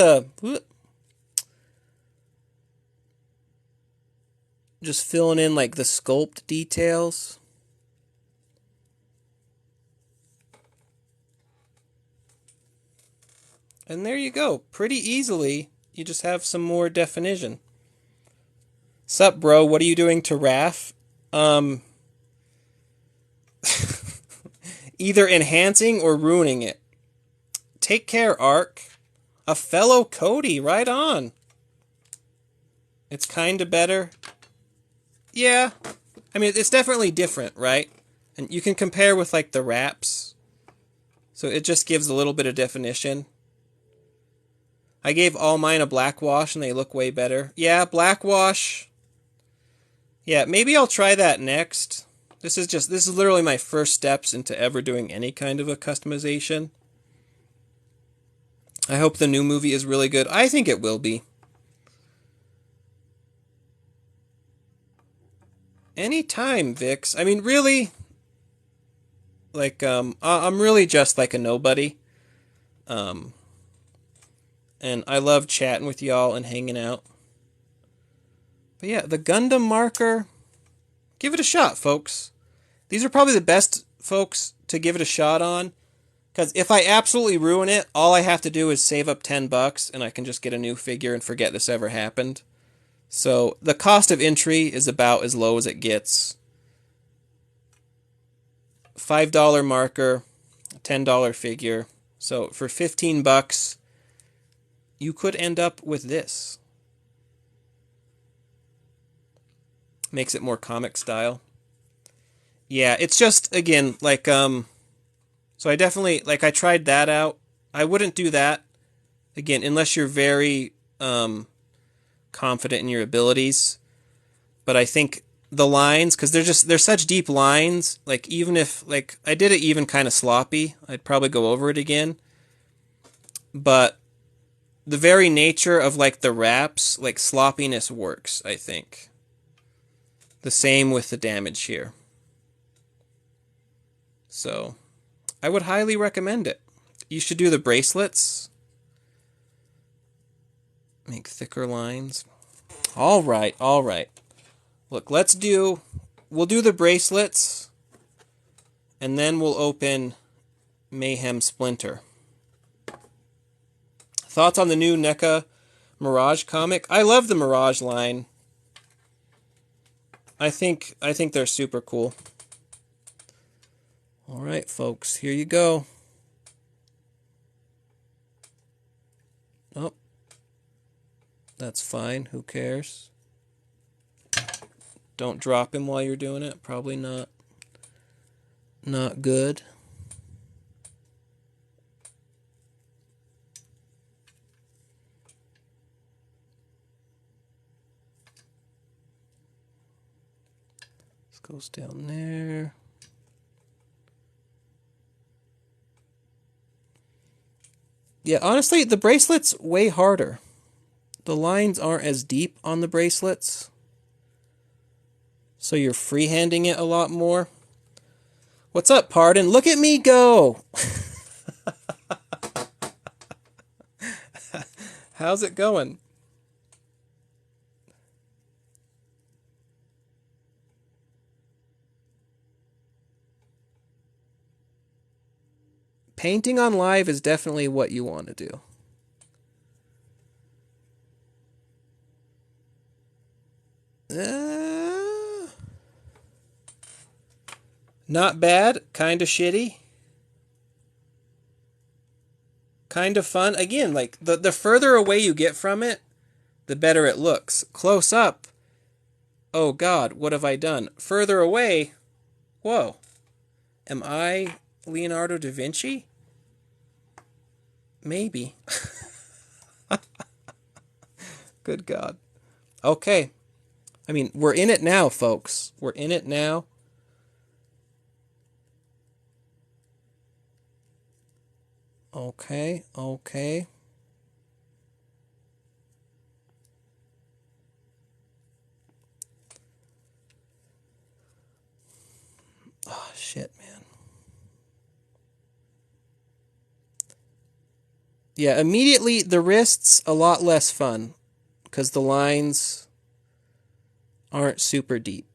just filling in like the sculpt details. And there you go. Pretty easily, you just have some more definition. Sup, bro? What are you doing to Raph? Either enhancing or ruining it. Take care, Ark. A fellow Cody, right on. It's kinda better. Yeah. I mean, it's definitely different, right? And you can compare with, like, the wraps. So it just gives a little bit of definition. I gave all mine a black wash and they look way better. Yeah, black wash. Yeah, maybe I'll try that next. This is literally my first steps into ever doing any kind of a customization. I hope the new movie is really good. I think it will be. Anytime, Vix. I mean, really, like, I'm really just like a nobody. And I love chatting with y'all and hanging out. But yeah, the Gundam marker, give it a shot, folks. These are probably the best folks to give it a shot on. Because if I absolutely ruin it, all I have to do is save up $10 and I can just get a new figure and forget this ever happened. So the cost of entry is about as low as it gets. $5 marker, $10 figure. So for $15, you could end up with this. Makes it more comic style. Yeah, it's just, again, like, so I definitely, like, I tried that out. I wouldn't do that, again, unless you're very, confident in your abilities. But I think the lines, because they're such deep lines, like, even if, like, I did it even kind of sloppy, I'd probably go over it again. But the very nature of, like, the wraps, like, sloppiness works, I think. The same with the damage here. So, I would highly recommend it. You should do the bracelets. Make thicker lines. All right. Look, we'll do the bracelets, and then we'll open Mayhem Splinter. Thoughts on the new NECA Mirage comic? I love the Mirage line. I think they're super cool. All right, folks, here you go. Oh, that's fine. Who cares? Don't drop him while you're doing it. Probably not good. This goes down there. Yeah, honestly, the bracelet's way harder. The lines aren't as deep on the bracelets. So you're freehanding it a lot more. What's up, Pardon? Look at me go! How's it going? Painting on live is definitely what you want to do. Not bad, kind of shitty. Kind of fun. Again, like, the further away you get from it, the better it looks. Close up, oh god, what have I done? Further away, whoa. Am I Leonardo da Vinci? Maybe. Good god. Okay. I mean, we're in it now, folks. We're in it now. Okay, okay. Oh, shit, man. Yeah, immediately the wrists, a lot less fun. Because the lines aren't super deep.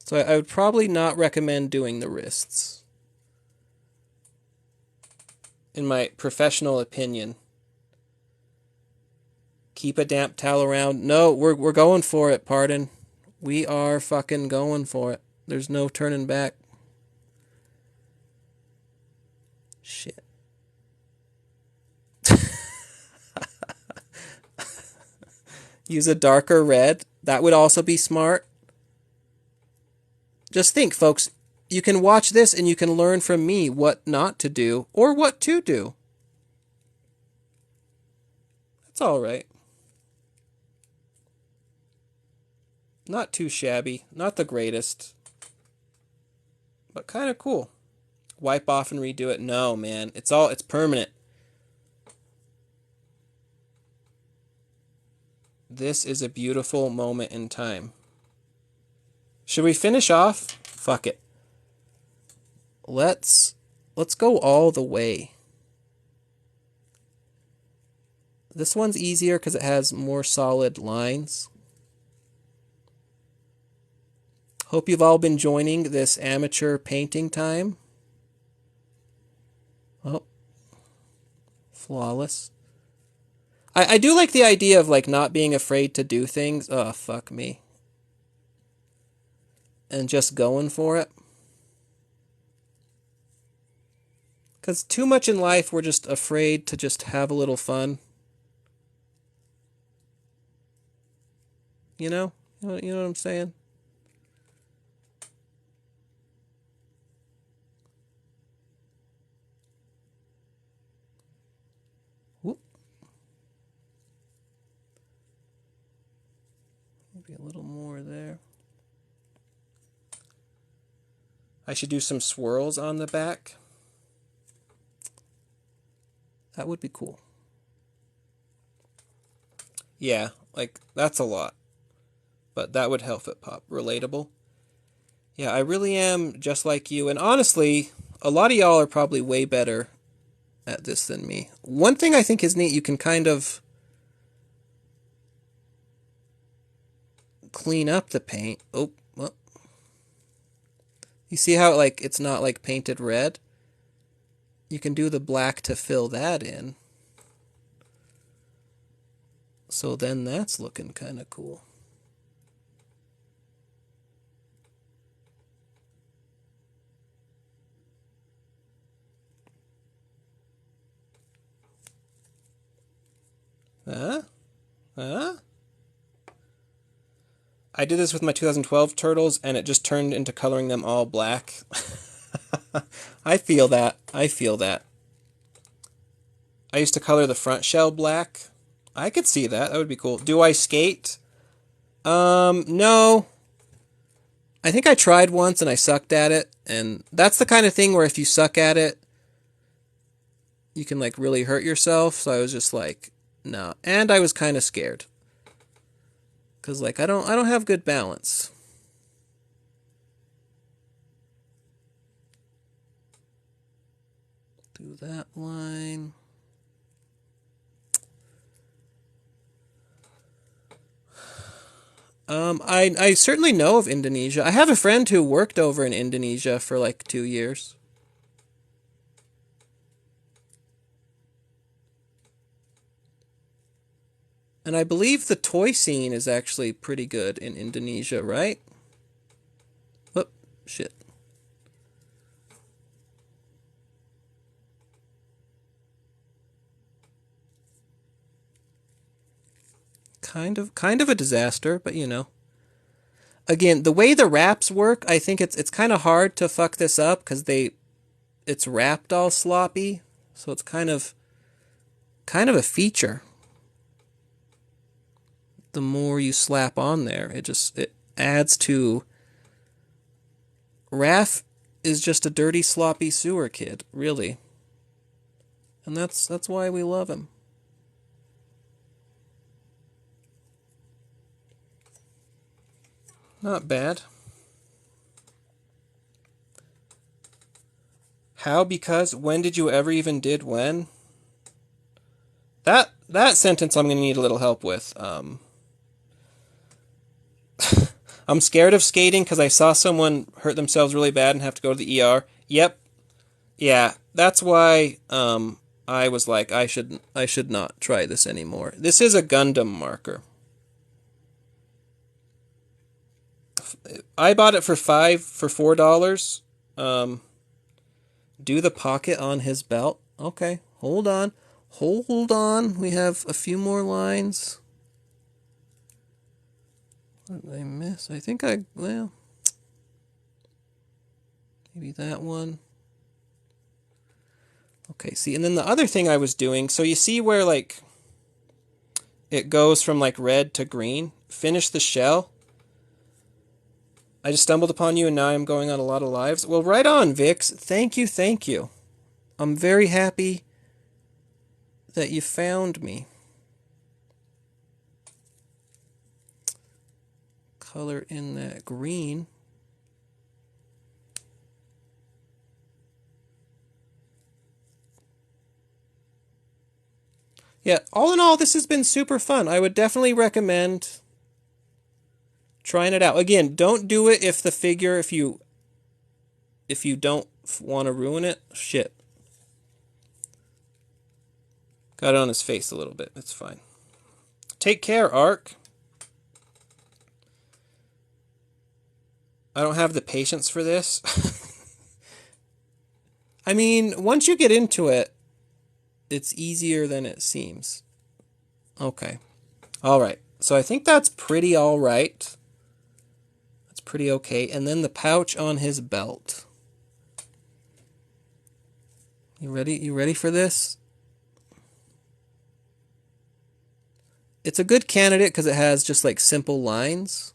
So I would probably not recommend doing the wrists. In my professional opinion. Keep a damp towel around. No, we're going for it, pardon. We are fucking going for it. There's no turning back. Shit. Use a darker red. That would also be smart. Just think, folks, you can watch this and you can learn from me what not to do or what to do. That's all right. Not too shabby. Not the greatest. But kind of cool. Wipe off and redo it. No, man. It's permanent. This is a beautiful moment in time. Should we finish off? Fuck it. Let's go all the way. This one's easier because it has more solid lines. Hope you've all been joining this amateur painting time. Oh. Flawless. I do like the idea of like not being afraid to do things. Oh, fuck me. And just going for it. Because too much in life, we're just afraid to just have a little fun. You know? You know what I'm saying? Whoop. Maybe a little more there. I should do some swirls on the back. That would be cool. Yeah, like, that's a lot. But that would help it pop. Relatable. Yeah, I really am just like you. And honestly, a lot of y'all are probably way better at this than me. One thing I think is neat, you can kind of clean up the paint. Oh, well. You see how like it's not like painted red? You can do the black to fill that in. So then that's looking kind of cool. Huh? I did this with my 2012 turtles, and it just turned into coloring them all black. I feel that. I used to color the front shell black. I could see that. That would be cool. Do I skate? No. I think I tried once and I sucked at it, and that's the kind of thing where if you suck at it, you can like really hurt yourself. So I was just like, no. And I was kind of scared. Cause like I don't have good balance. Do that line. I certainly know of Indonesia. I have a friend who worked over in Indonesia for like 2 years. And I believe the toy scene is actually pretty good in Indonesia, right? Whoop, shit. Kind of a disaster, but you know. Again, the way the wraps work, I think it's kind of hard to fuck this up because it's wrapped all sloppy, so it's kind of a feature. The more you slap on there, it adds to. Raph is just a dirty, sloppy sewer kid, really, and that's why we love him. Not bad. How? Because? When did you ever even did when? That sentence I'm going to need a little help with. I'm scared of skating because I saw someone hurt themselves really bad and have to go to the ER. Yep. Yeah, that's why I was like, I should not try this anymore. This is a Gundam marker. I bought it for $4. Do the pocket on his belt. Okay, hold on. We have a few more lines. What did I miss? I think well, maybe that one. Okay, see, and then the other thing I was doing, so you see where, like, it goes from, like, red to green? Finish the shell. I just stumbled upon you and now I'm going on a lot of lives. Well, right on, Vix. Thank you. I'm very happy that you found me. Color in that green. Yeah, all in all, this has been super fun. I would definitely recommend trying it out. Again, don't do it if the figure, if you don't want to ruin it. Shit. Got it on his face a little bit. It's fine. Take care, Ark. I don't have the patience for this. I mean, once you get into it, it's easier than it seems. Okay. All right. So I think that's pretty all right. That's pretty okay. And then the pouch on his belt. You ready? You ready for this? It's a good candidate because it has just like simple lines.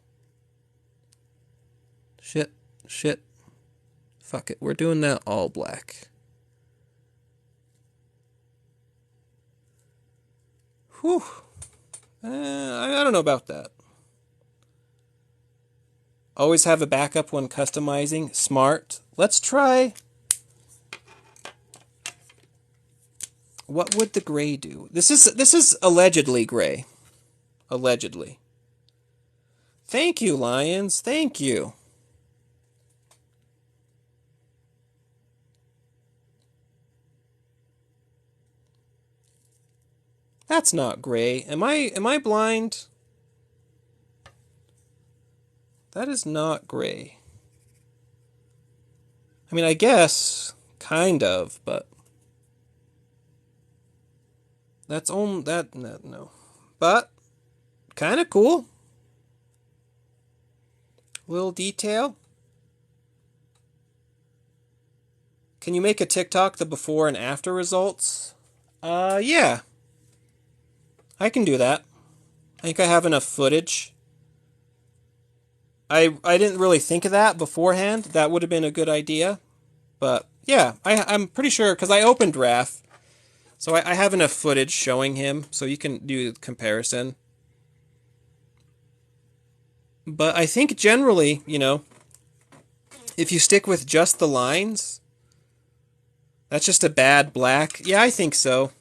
Shit. Fuck it. We're doing that all black. Whew. I don't know about that. Always have a backup when customizing. Smart. Let's try. What would the gray do? This is allegedly gray. Allegedly. Thank you, Lions. Thank you. That's not gray. Am I blind? That is not gray. I mean, I guess kind of, but that's only that no. But kind of cool. Little detail. Can you make a TikTok the before and after results? Yeah. I can do that. I think I have enough footage. I didn't really think of that beforehand. That would have been a good idea. But yeah, I'm pretty sure because I opened Raph. So I have enough footage showing him so you can do the comparison. But I think generally, you know, if you stick with just the lines, that's just a bad black. Yeah, I think so.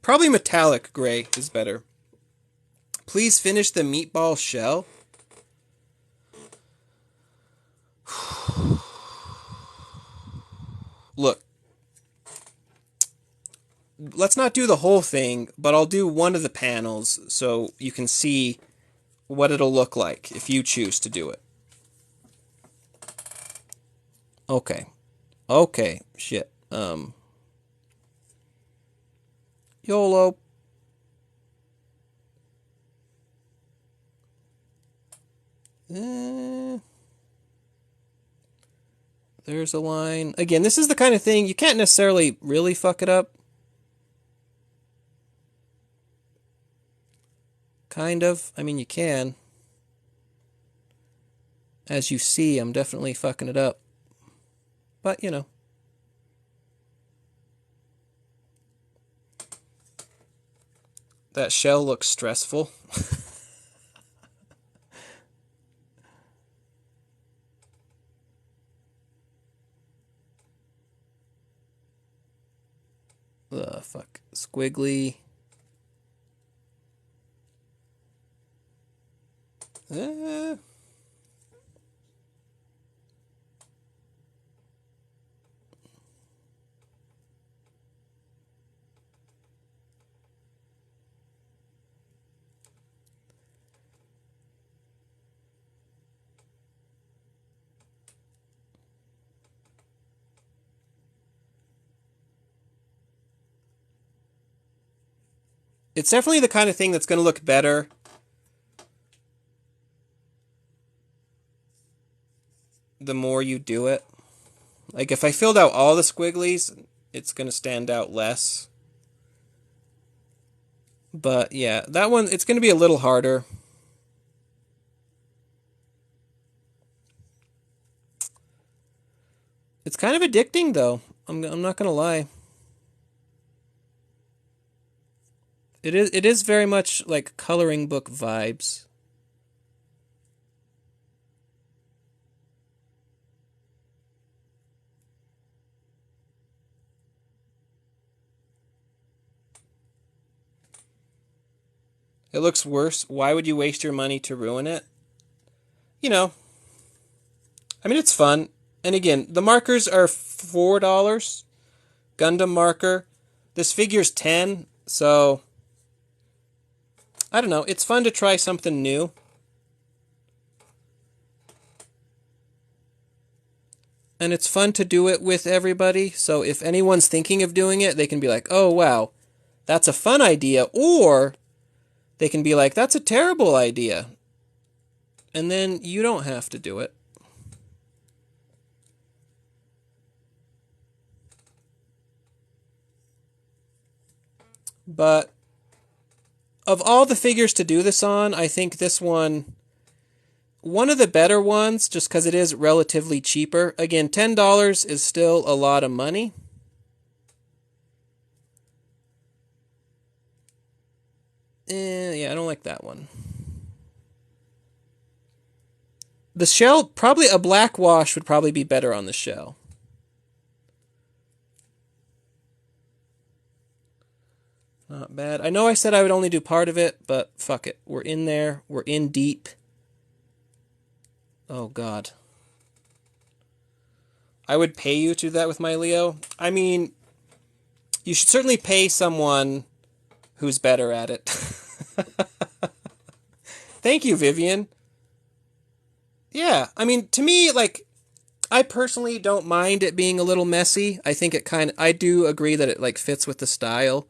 Probably metallic gray is better. Please finish the meatball shell. Look. let's not do the whole thing, but I'll do one of the panels so you can see what it'll look like if you choose to do it. Okay. Okay, shit. YOLO. There's a line. Again, this is the kind of thing you can't necessarily really fuck it up. Kind of. I mean, you can. As you see, I'm definitely fucking it up. But, you know. That shell looks stressful. Fuck. Squiggly. It's definitely the kind of thing that's going to look better the more you do it. Like, if I filled out all the squigglies, it's going to stand out less. But, yeah, that one, it's going to be a little harder. It's kind of addicting, though. I'm not going to lie. It is very much like coloring book vibes. It looks worse. Why would you waste your money to ruin it? You know. I mean, it's fun. And again, the markers are $4. Gundam marker. This figure's 10, so I don't know. It's fun to try something new. And it's fun to do it with everybody. So if anyone's thinking of doing it, they can be like, oh, wow, that's a fun idea. Or they can be like, that's a terrible idea. And then you don't have to do it. But of all the figures to do this on, I think this one of the better ones, just because it is relatively cheaper. Again, $10 is still a lot of money. Yeah, I don't like that one. The shell, probably a black wash would probably be better on the shell. Not bad. I know I said I would only do part of it, but fuck it. We're in there. We're in deep. Oh, God. I would pay you to do that with my Leo. I mean, you should certainly pay someone who's better at it. Thank you, Vivian. Yeah, I mean, to me, like, I personally don't mind it being a little messy. I think it I do agree that it, like, fits with the style.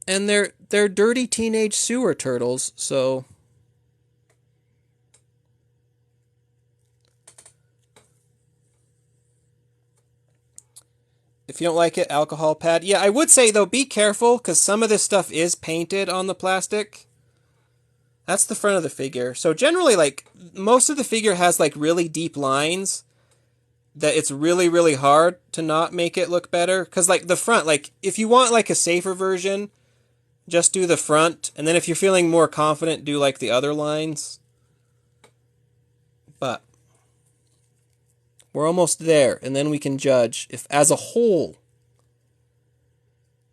And they're dirty teenage sewer turtles, so if you don't like it, alcohol pad. Yeah, I would say, though, be careful, because some of this stuff is painted on the plastic. That's the front of the figure. So generally, like, most of the figure has, like, really deep lines that it's really, really hard to not make it look better. Because, like, the front, like, if you want, like, a safer version, just do the front, and then if you're feeling more confident, do, like, the other lines. But we're almost there, and then we can judge if, as a whole,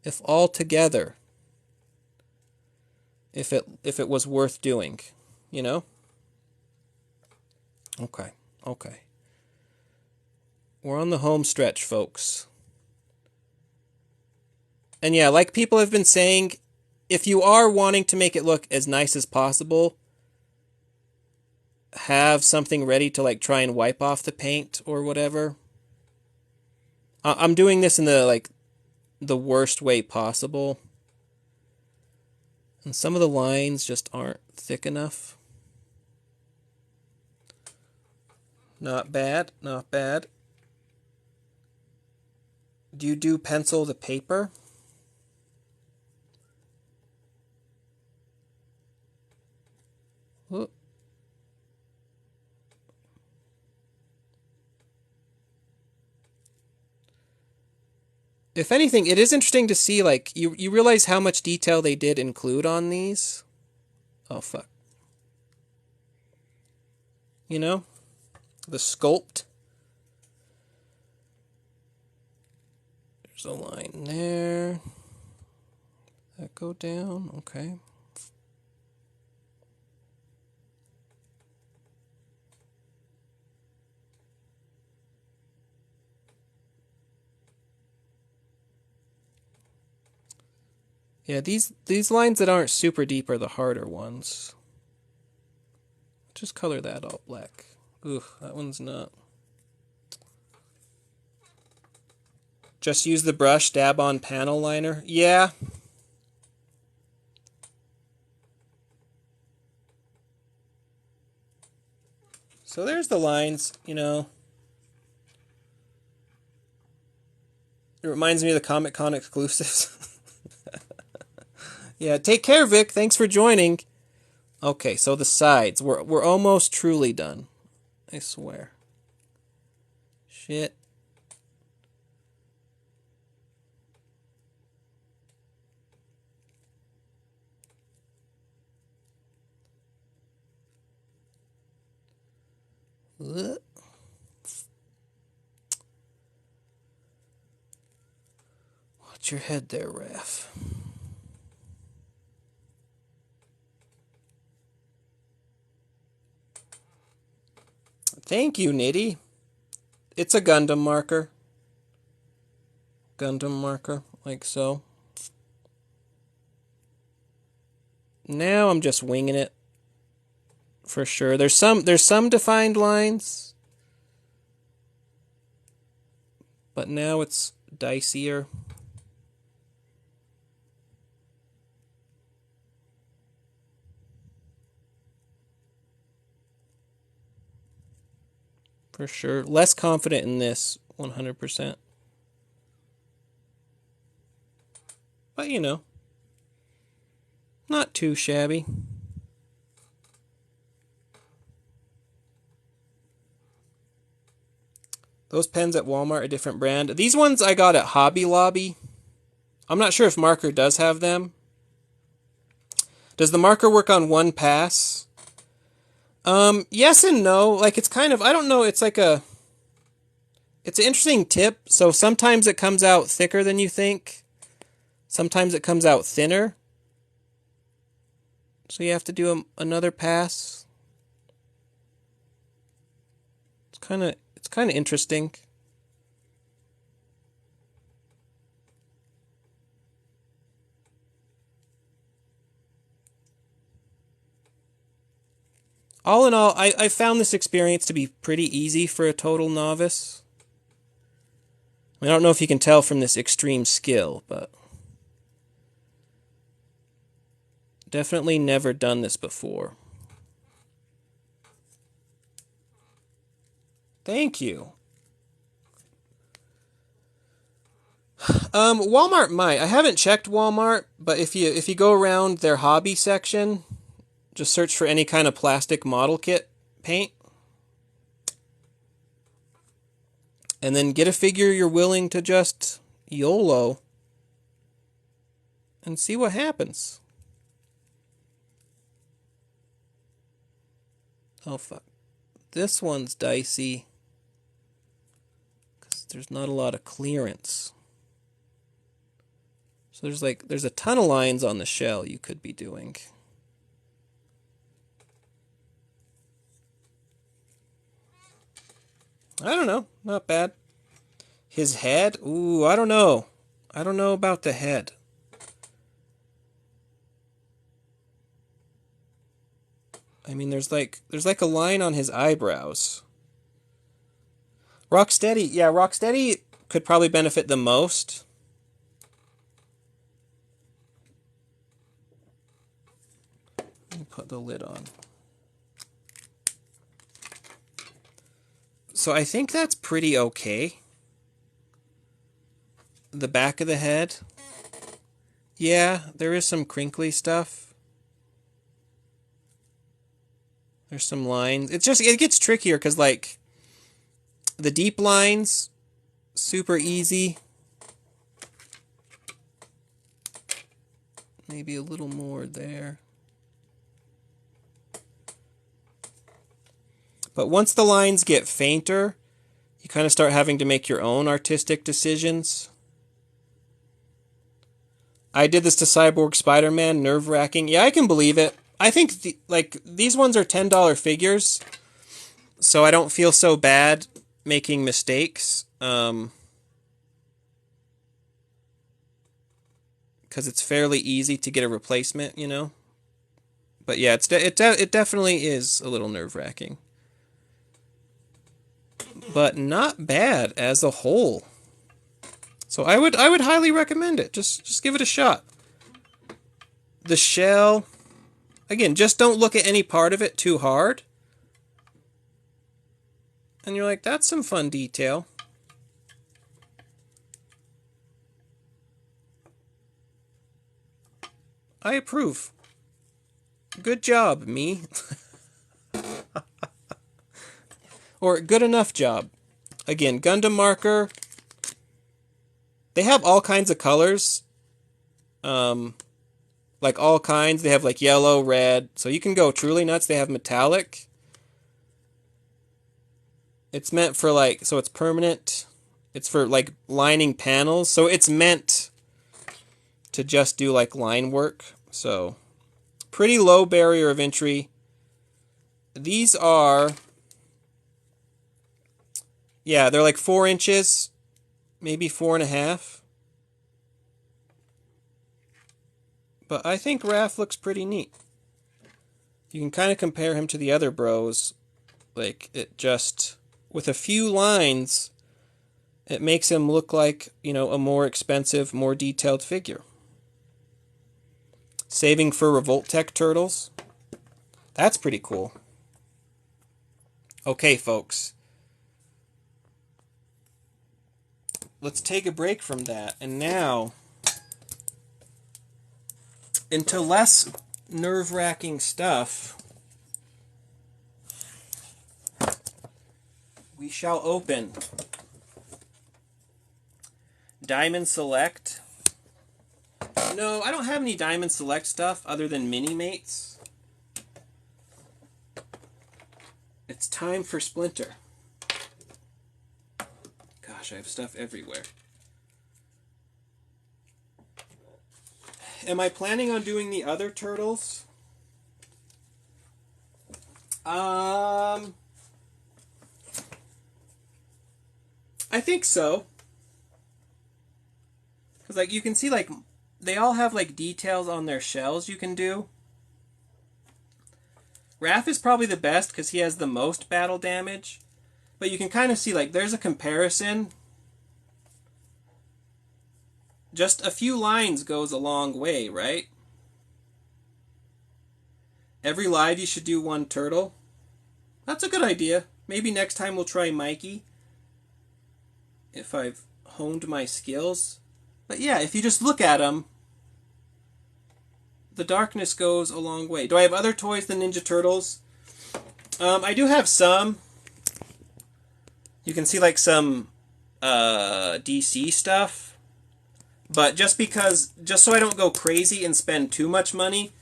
if all together, if it was worth doing, you know? Okay. We're on the home stretch, folks. And yeah, like people have been saying, if you are wanting to make it look as nice as possible, have something ready to like try and wipe off the paint or whatever. I'm doing this in the worst way possible. And some of the lines just aren't thick enough. Not bad, not bad. Do you do pencil to paper? Whoop. If anything, it is interesting to see, like, you realize how much detail they did include on these. Oh, fuck. You know? The sculpt. There's a line there. That go down, okay. Yeah, these lines that aren't super deep are the harder ones. Just color that all black. Ooh, that one's not. Just use the brush, dab on panel liner. Yeah. So there's the lines, you know. It reminds me of the Comic-Con exclusives. Yeah, take care, Vic. Thanks for joining. Okay, so the sides. We're almost truly done. I swear. Shit. Watch your head there, Raph. Thank you, Nitty. It's a Gundam marker. Gundam marker, like so. Now I'm just winging it. For sure. There's some defined lines. But now it's dicier. For sure. Less confident in this, 100%. But, you know, not too shabby. Those pens at Walmart are a different brand. These ones I got at Hobby Lobby. I'm not sure if Marker does have them. Does the marker work on one pass? Yes and no. Like, it's kind of, I don't know, it's like it's an interesting tip. So sometimes it comes out thicker than you think. Sometimes it comes out thinner. So you have to do another pass. It's kind of interesting. All in all, I found this experience to be pretty easy for a total novice. I don't know if you can tell from this extreme skill, but definitely never done this before. Thank you. Walmart might. I haven't checked Walmart, but if you go around their hobby section, just search for any kind of plastic model kit paint. And then get a figure you're willing to just YOLO and see what happens. Oh, fuck. This one's dicey because there's not a lot of clearance. So there's a ton of lines on the shell you could be doing. I don't know. Not bad. His head? Ooh, I don't know. I don't know about the head. I mean, there's like a line on his eyebrows. Rocksteady, yeah, Rocksteady could probably benefit the most. Let me put the lid on. So I think that's pretty okay. The back of the head. Yeah, there is some crinkly stuff. There's some lines. It gets trickier because, like, the deep lines, super easy. Maybe a little more there. But once the lines get fainter, you kind of start having to make your own artistic decisions. I did this to Cyborg Spider-Man, nerve-wracking. Yeah, I can believe it. I think these ones are $10 figures, so I don't feel so bad making mistakes. Because it's fairly easy to get a replacement, you know. But yeah, it definitely is a little nerve-wracking. But not bad as a whole. So I would highly recommend it. Just give it a shot. The shell, again, just don't look at any part of it too hard. And you're like, that's some fun detail. I approve. Good job, me. Or good enough job. Again, Gundam marker. They have all kinds of colors. Like all kinds. They have like yellow, red. So you can go truly nuts. They have metallic. It's meant for like, so it's permanent. It's for like lining panels. So it's meant to just do like line work. So pretty low barrier of entry. These are, yeah, they're like 4 inches, maybe 4.5. But I think Raph looks pretty neat. You can kind of compare him to the other bros. Like, it just, with a few lines, it makes him look like, you know, a more expensive, more detailed figure. Saving for Revoltech turtles. That's pretty cool. Okay, folks. Let's take a break from that. And now, into less nerve-wracking stuff, we shall open Diamond Select. No, I don't have any Diamond Select stuff other than Mini-Mates. It's time for Splinter. Gosh, I have stuff everywhere. Am I planning on doing the other turtles? I think so. Because, like, you can see, like, they all have, like, details on their shells you can do. Raph is probably the best because he has the most battle damage. But you can kind of see, like, there's a comparison. Just a few lines goes a long way, right? Every live you should do one turtle. That's a good idea. Maybe next time we'll try Mikey. If I've honed my skills. But yeah, if you just look at them, the darkness goes a long way. Do I have other toys than Ninja Turtles? I do have some. You can see like some DC stuff. But just so I don't go crazy and spend too much money,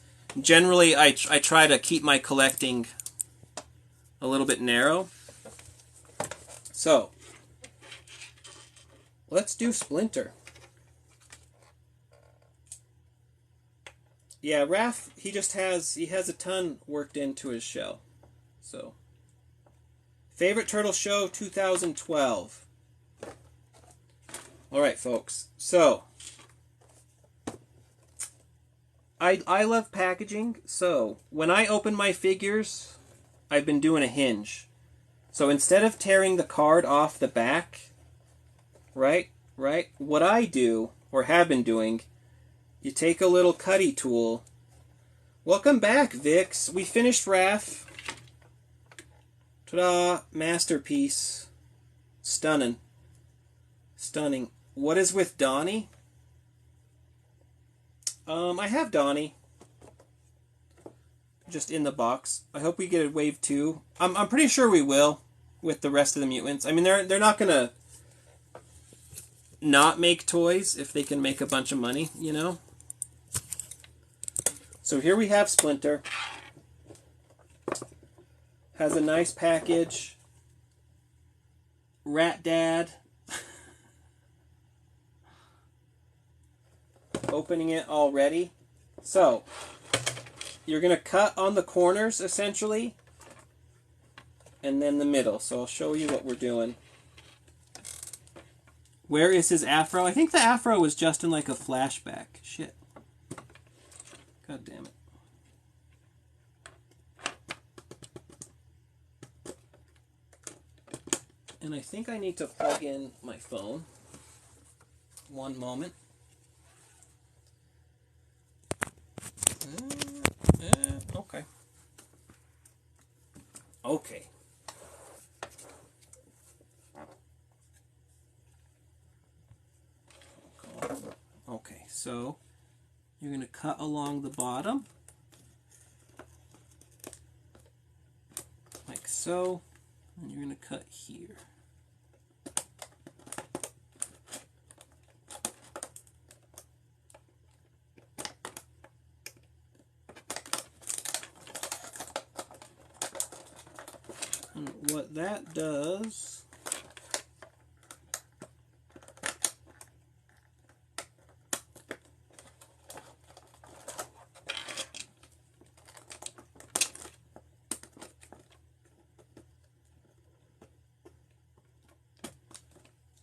generally I try to keep my collecting a little bit narrow. So, let's do Splinter. Yeah, Raph, he has a ton worked into his shell. So, favorite turtle show 2012. Alright, folks. So, I love packaging, so when I open my figures, I've been doing a hinge. So instead of tearing the card off the back, right, what I do, or have been doing, you take a little cutty tool. Welcome back, Vix. We finished Raph. Ta-da! Masterpiece. Stunning. Stunning. What is with Donnie? I have Donnie. Just in the box. I hope we get a wave 2. I'm pretty sure we will with the rest of the mutants. I mean, they're not gonna not make toys if they can make a bunch of money, you know? So here we have Splinter. Has a nice package. Rat Dad. Opening it already. So, you're going to cut on the corners, essentially, and then the middle. So I'll show you what we're doing. Where is his afro? I think the afro was just in like a flashback. Shit. God damn it. And I think I need to plug in my phone. One moment. Okay. Okay. Okay, so you're going to cut along the bottom. Like so. And you're going to cut here. And what that does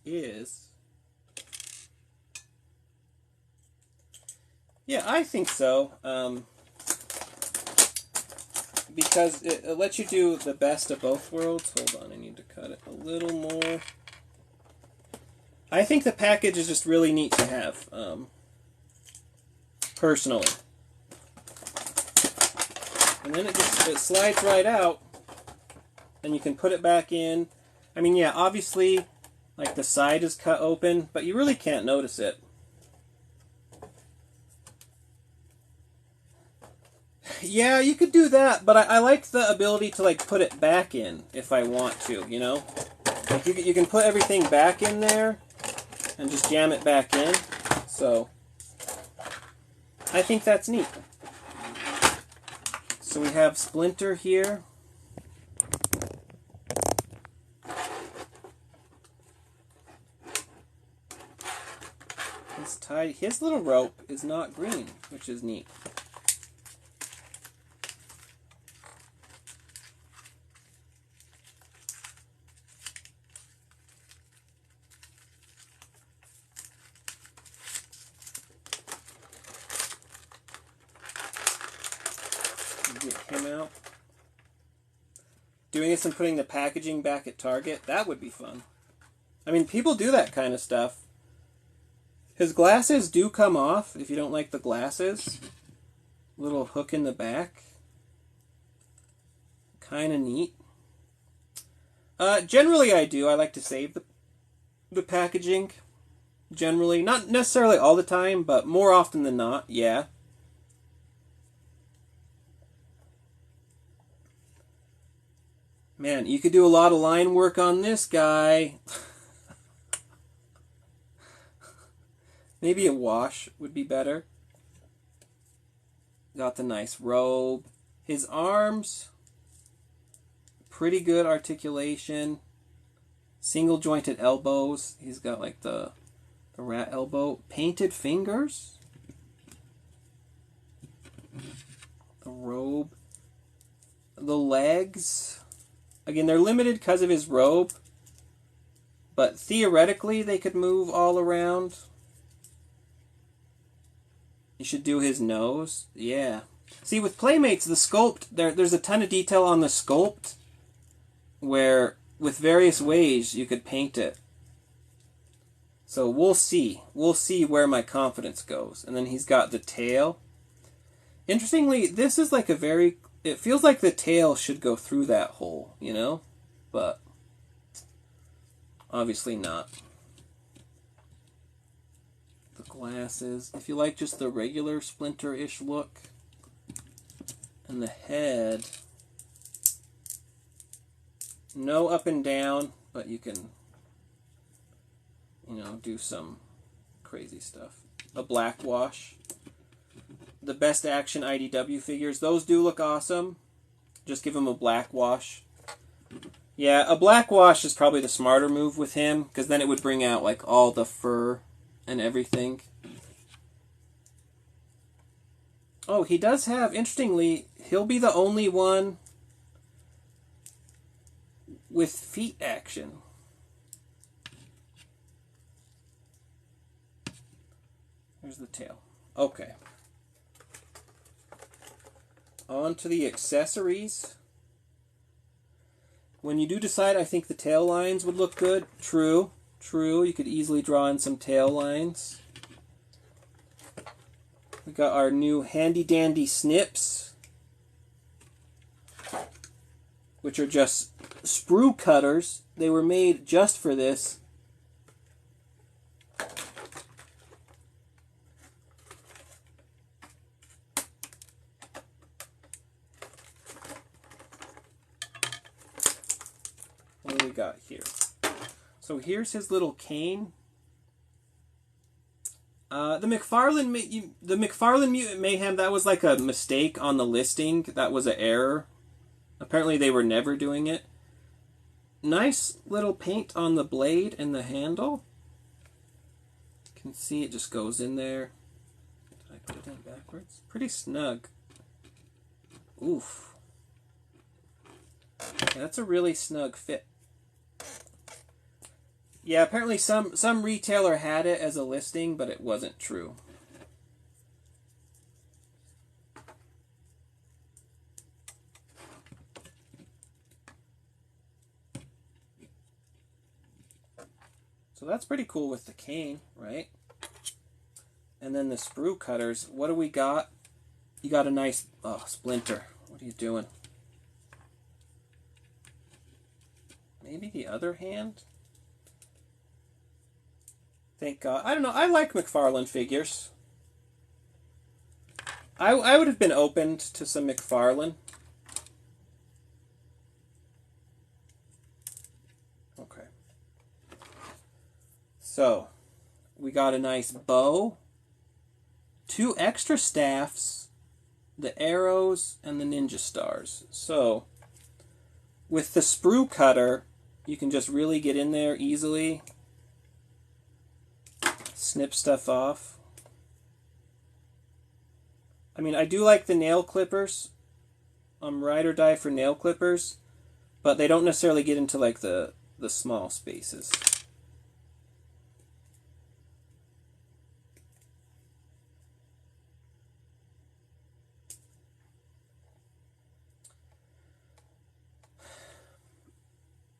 is, yeah, I think so. Because it lets you do the best of both worlds. Hold on, I need to cut it a little more. I think the package is just really neat to have, personally. And then it slides right out, and you can put it back in. I mean, yeah, obviously, like the side is cut open, but you really can't notice it. Yeah, you could do that, but I like the ability to like put it back in if I want to, you know? Like you can put everything back in there and just jam it back in. So I think that's neat. So we have Splinter here. His little rope is not green, which is neat. Get him out. Doing this and putting the packaging back at Target, that would be fun. I mean, people do that kind of stuff. His glasses do come off if you don't like the glasses. Little hook in the back. Kind of neat. Generally I do. I like to save the packaging. Generally. Not necessarily all the time, but more often than not, yeah. Man, you could do a lot of line work on this guy. Maybe a wash would be better. Got the nice robe. His arms, pretty good articulation. Single jointed elbows. He's got like the rat elbow. Painted fingers. The robe. The legs. Again, they're limited because of his robe. But theoretically, they could move all around. You should do his nose. Yeah. See, with Playmates, the sculpt, there's a ton of detail on the sculpt where, with various ways, you could paint it. So we'll see. We'll see where my confidence goes. And then he's got the tail. Interestingly, this is like a very... It feels like the tail should go through that hole, you know? But obviously not. The glasses. If you like just the regular Splinter-ish look. And the head. No up and down, but you can, you know, do some crazy stuff. A black wash. The Best Action IDW figures. Those do look awesome. Just give him a black wash. Yeah, a black wash is probably the smarter move with him, because then it would bring out like all the fur and everything. Oh, he does have, interestingly, he'll be the only one with feet action. Here's the tail. Okay. On to the accessories. When you do decide, I think the tail lines would look good. True. True. You could easily draw in some tail lines. We got our new handy dandy snips, which are just sprue cutters. They were made just for this. What do we got here? So here's his little cane. The McFarlane Mutant Mayhem, that was like a mistake on the listing. That was an error. Apparently they were never doing it. Nice little paint on the blade and the handle. You can see it just goes in there. Did I put it in backwards? Pretty snug. Oof. Yeah, that's a really snug fit. Yeah, apparently some retailer had it as a listing, but it wasn't true. So that's pretty cool with the cane, right? And then the sprue cutters. What do we got? You got a nice... Oh, Splinter. What are you doing? Maybe the other hand? Thank God. I don't know. I like McFarlane figures. I would have been open to some McFarlane. Okay. So, we got a nice bow, 2 extra staffs, the arrows, and the ninja stars. So, with the sprue cutter, you can just really get in there easily. Snip stuff off. I mean, I do like the nail clippers. I'm ride or die for nail clippers, but they don't necessarily get into like the small spaces.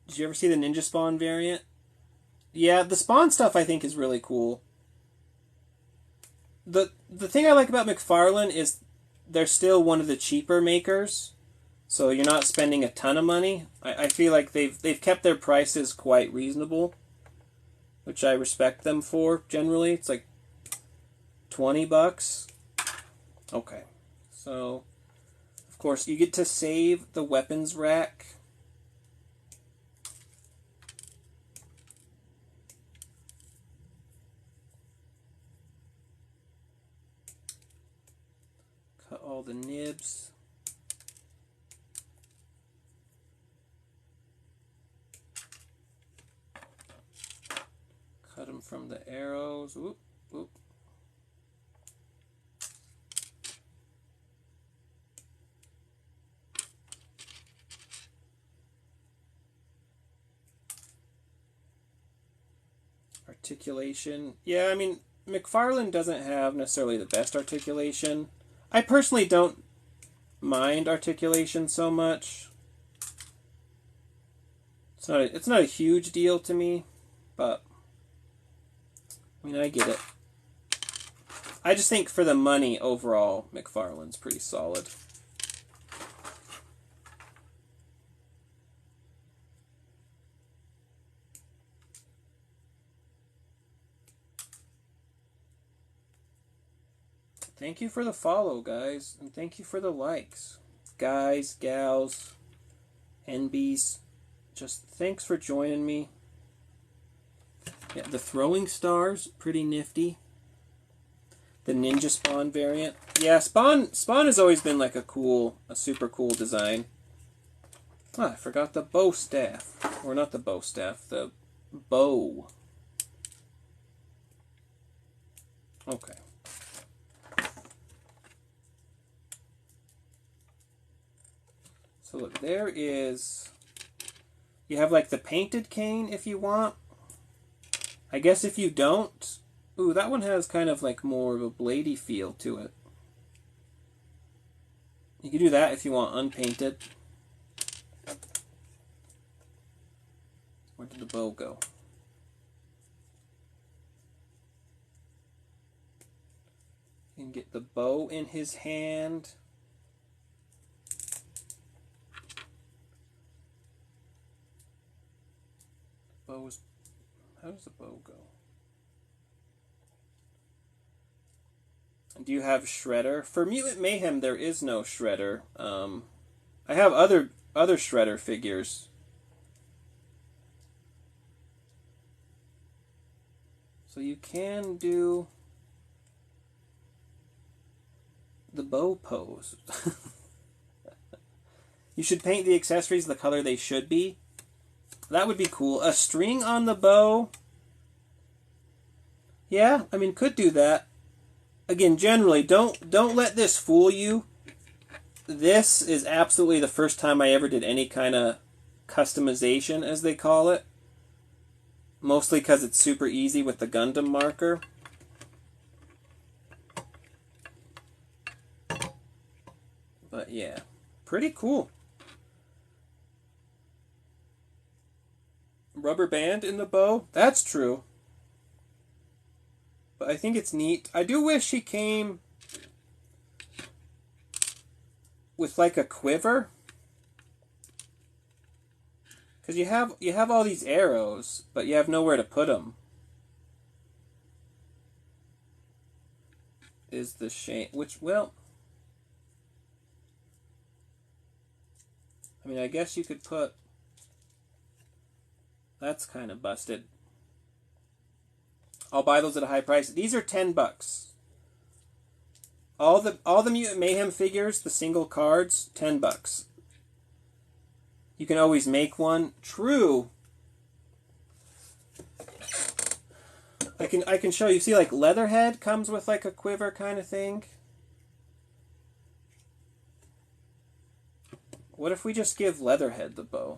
Did you ever see the Ninja Spawn variant? Yeah, the Spawn stuff I think is really cool. The thing I like about McFarlane is they're still one of the cheaper makers, so you're not spending a ton of money. I feel like they've kept their prices quite reasonable, which I respect them for. Generally, it's like $20. Okay, so of course you get to save the weapons rack. Cut all the nibs. Cut them from the arrows. Whoop, whoop. articulation. Yeah, I mean, McFarlane doesn't have necessarily the best articulation. I personally don't mind articulation so much. It's not a huge deal to me, but I mean, I get it. I just think for the money overall, McFarlane's pretty solid. Thank you for the follow, guys, and thank you for the likes. Guys, gals, NBs, just thanks for joining me. Yeah, the throwing stars, pretty nifty. The Ninja Spawn variant. Yeah, Spawn has always been like a super cool design. Ah, I forgot the bow staff. Or not the bow staff, the bow. Okay. So look, there is... You have like the painted cane if you want. I guess if you don't... Ooh, that one has kind of like more of a bladey feel to it. You can do that if you want unpainted. Where did the bow go? You can get the bow in his hand. How does the bow go? Do you have Shredder? For Mutant Mayhem, there is no Shredder. I have other Shredder figures. So you can do the bow pose. You should paint the accessories the color they should be. That would be cool. A string on the bow. Yeah, I mean, could do that. Again, generally, don't let this fool you. This is absolutely the first time I ever did any kind of customization, as they call it. Mostly because it's super easy with the Gundam marker. But yeah, pretty cool. Rubber band in the bow? That's true. But I think it's neat. I do wish he came with like a quiver. Because you have all these arrows, but you have nowhere to put them. Is the shame. Which, well... I mean, I guess you could put... That's kind of busted. I'll buy those at a high price. These are $10. All the Mutant Mayhem figures, the single cards, $10. You can always make one. True. I can show you. See, like Leatherhead comes with like a quiver kind of thing. What if we just give Leatherhead the bow?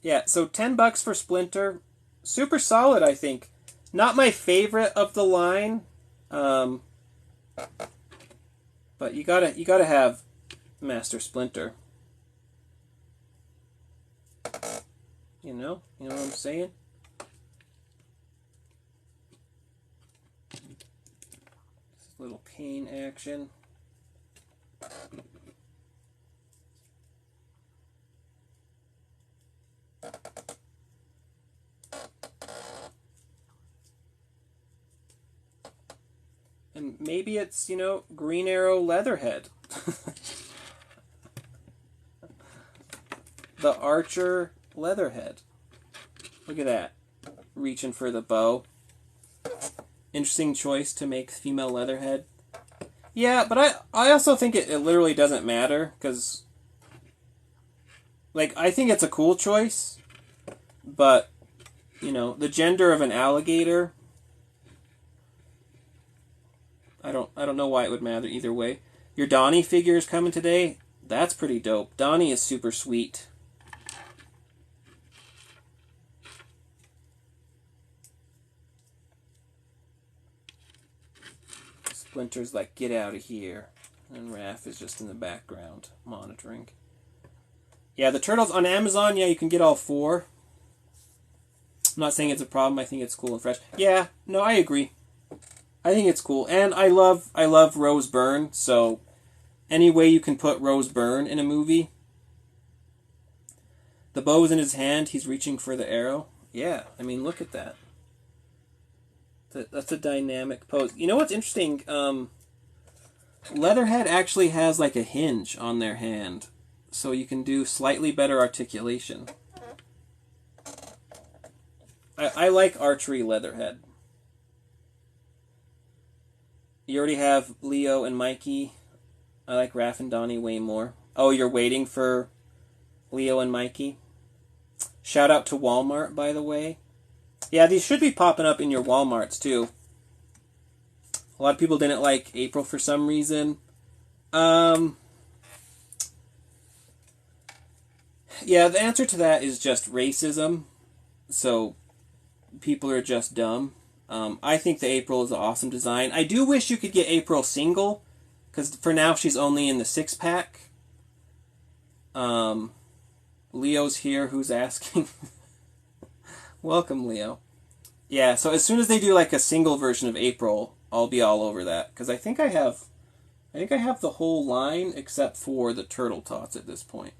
Yeah, so $10 for Splinter. Super solid, I think. Not my favorite of the line. But you gotta have Master Splinter. You know what I'm saying? This little cane action. And maybe it's, Green Arrow Leatherhead. The Archer Leatherhead. Look at that. Reaching for the bow. Interesting choice to make female Leatherhead. Yeah, but I also think it literally doesn't matter, because... Like, I think it's a cool choice, but, the gender of an alligator... I don't know why it would matter either way. Your Donnie figure is coming today. That's pretty dope. Donnie is super sweet. Splinter's like, get out of here. And Raph is just in the background, monitoring. Yeah, the turtles on Amazon, yeah, you can get all 4. I'm not saying it's a problem, I think it's cool and fresh. Yeah, no, I agree. I think it's cool. And I love Rose Byrne, so any way you can put Rose Byrne in a movie. The bow's in his hand, he's reaching for the arrow. Yeah, I mean, look at that. That's a dynamic pose. You know what's interesting? Leatherhead actually has like a hinge on their hand, so you can do slightly better articulation. I like archery Leatherhead. You already have Leo and Mikey. I like Raph and Donnie way more. Oh, you're waiting for Leo and Mikey? Shout out to Walmart, by the way. Yeah, these should be popping up in your Walmarts, too. A lot of people didn't like April for some reason. Yeah, the answer to that is just racism. So, people are just dumb. I think the April is an awesome design. I do wish you could get April single, because for now she's only in the 6-pack. Leo's here, who's asking. Welcome, Leo. Yeah, so as soon as they do like a single version of April, I'll be all over that, because I think I have the whole line except for the Turtle Tots at this point.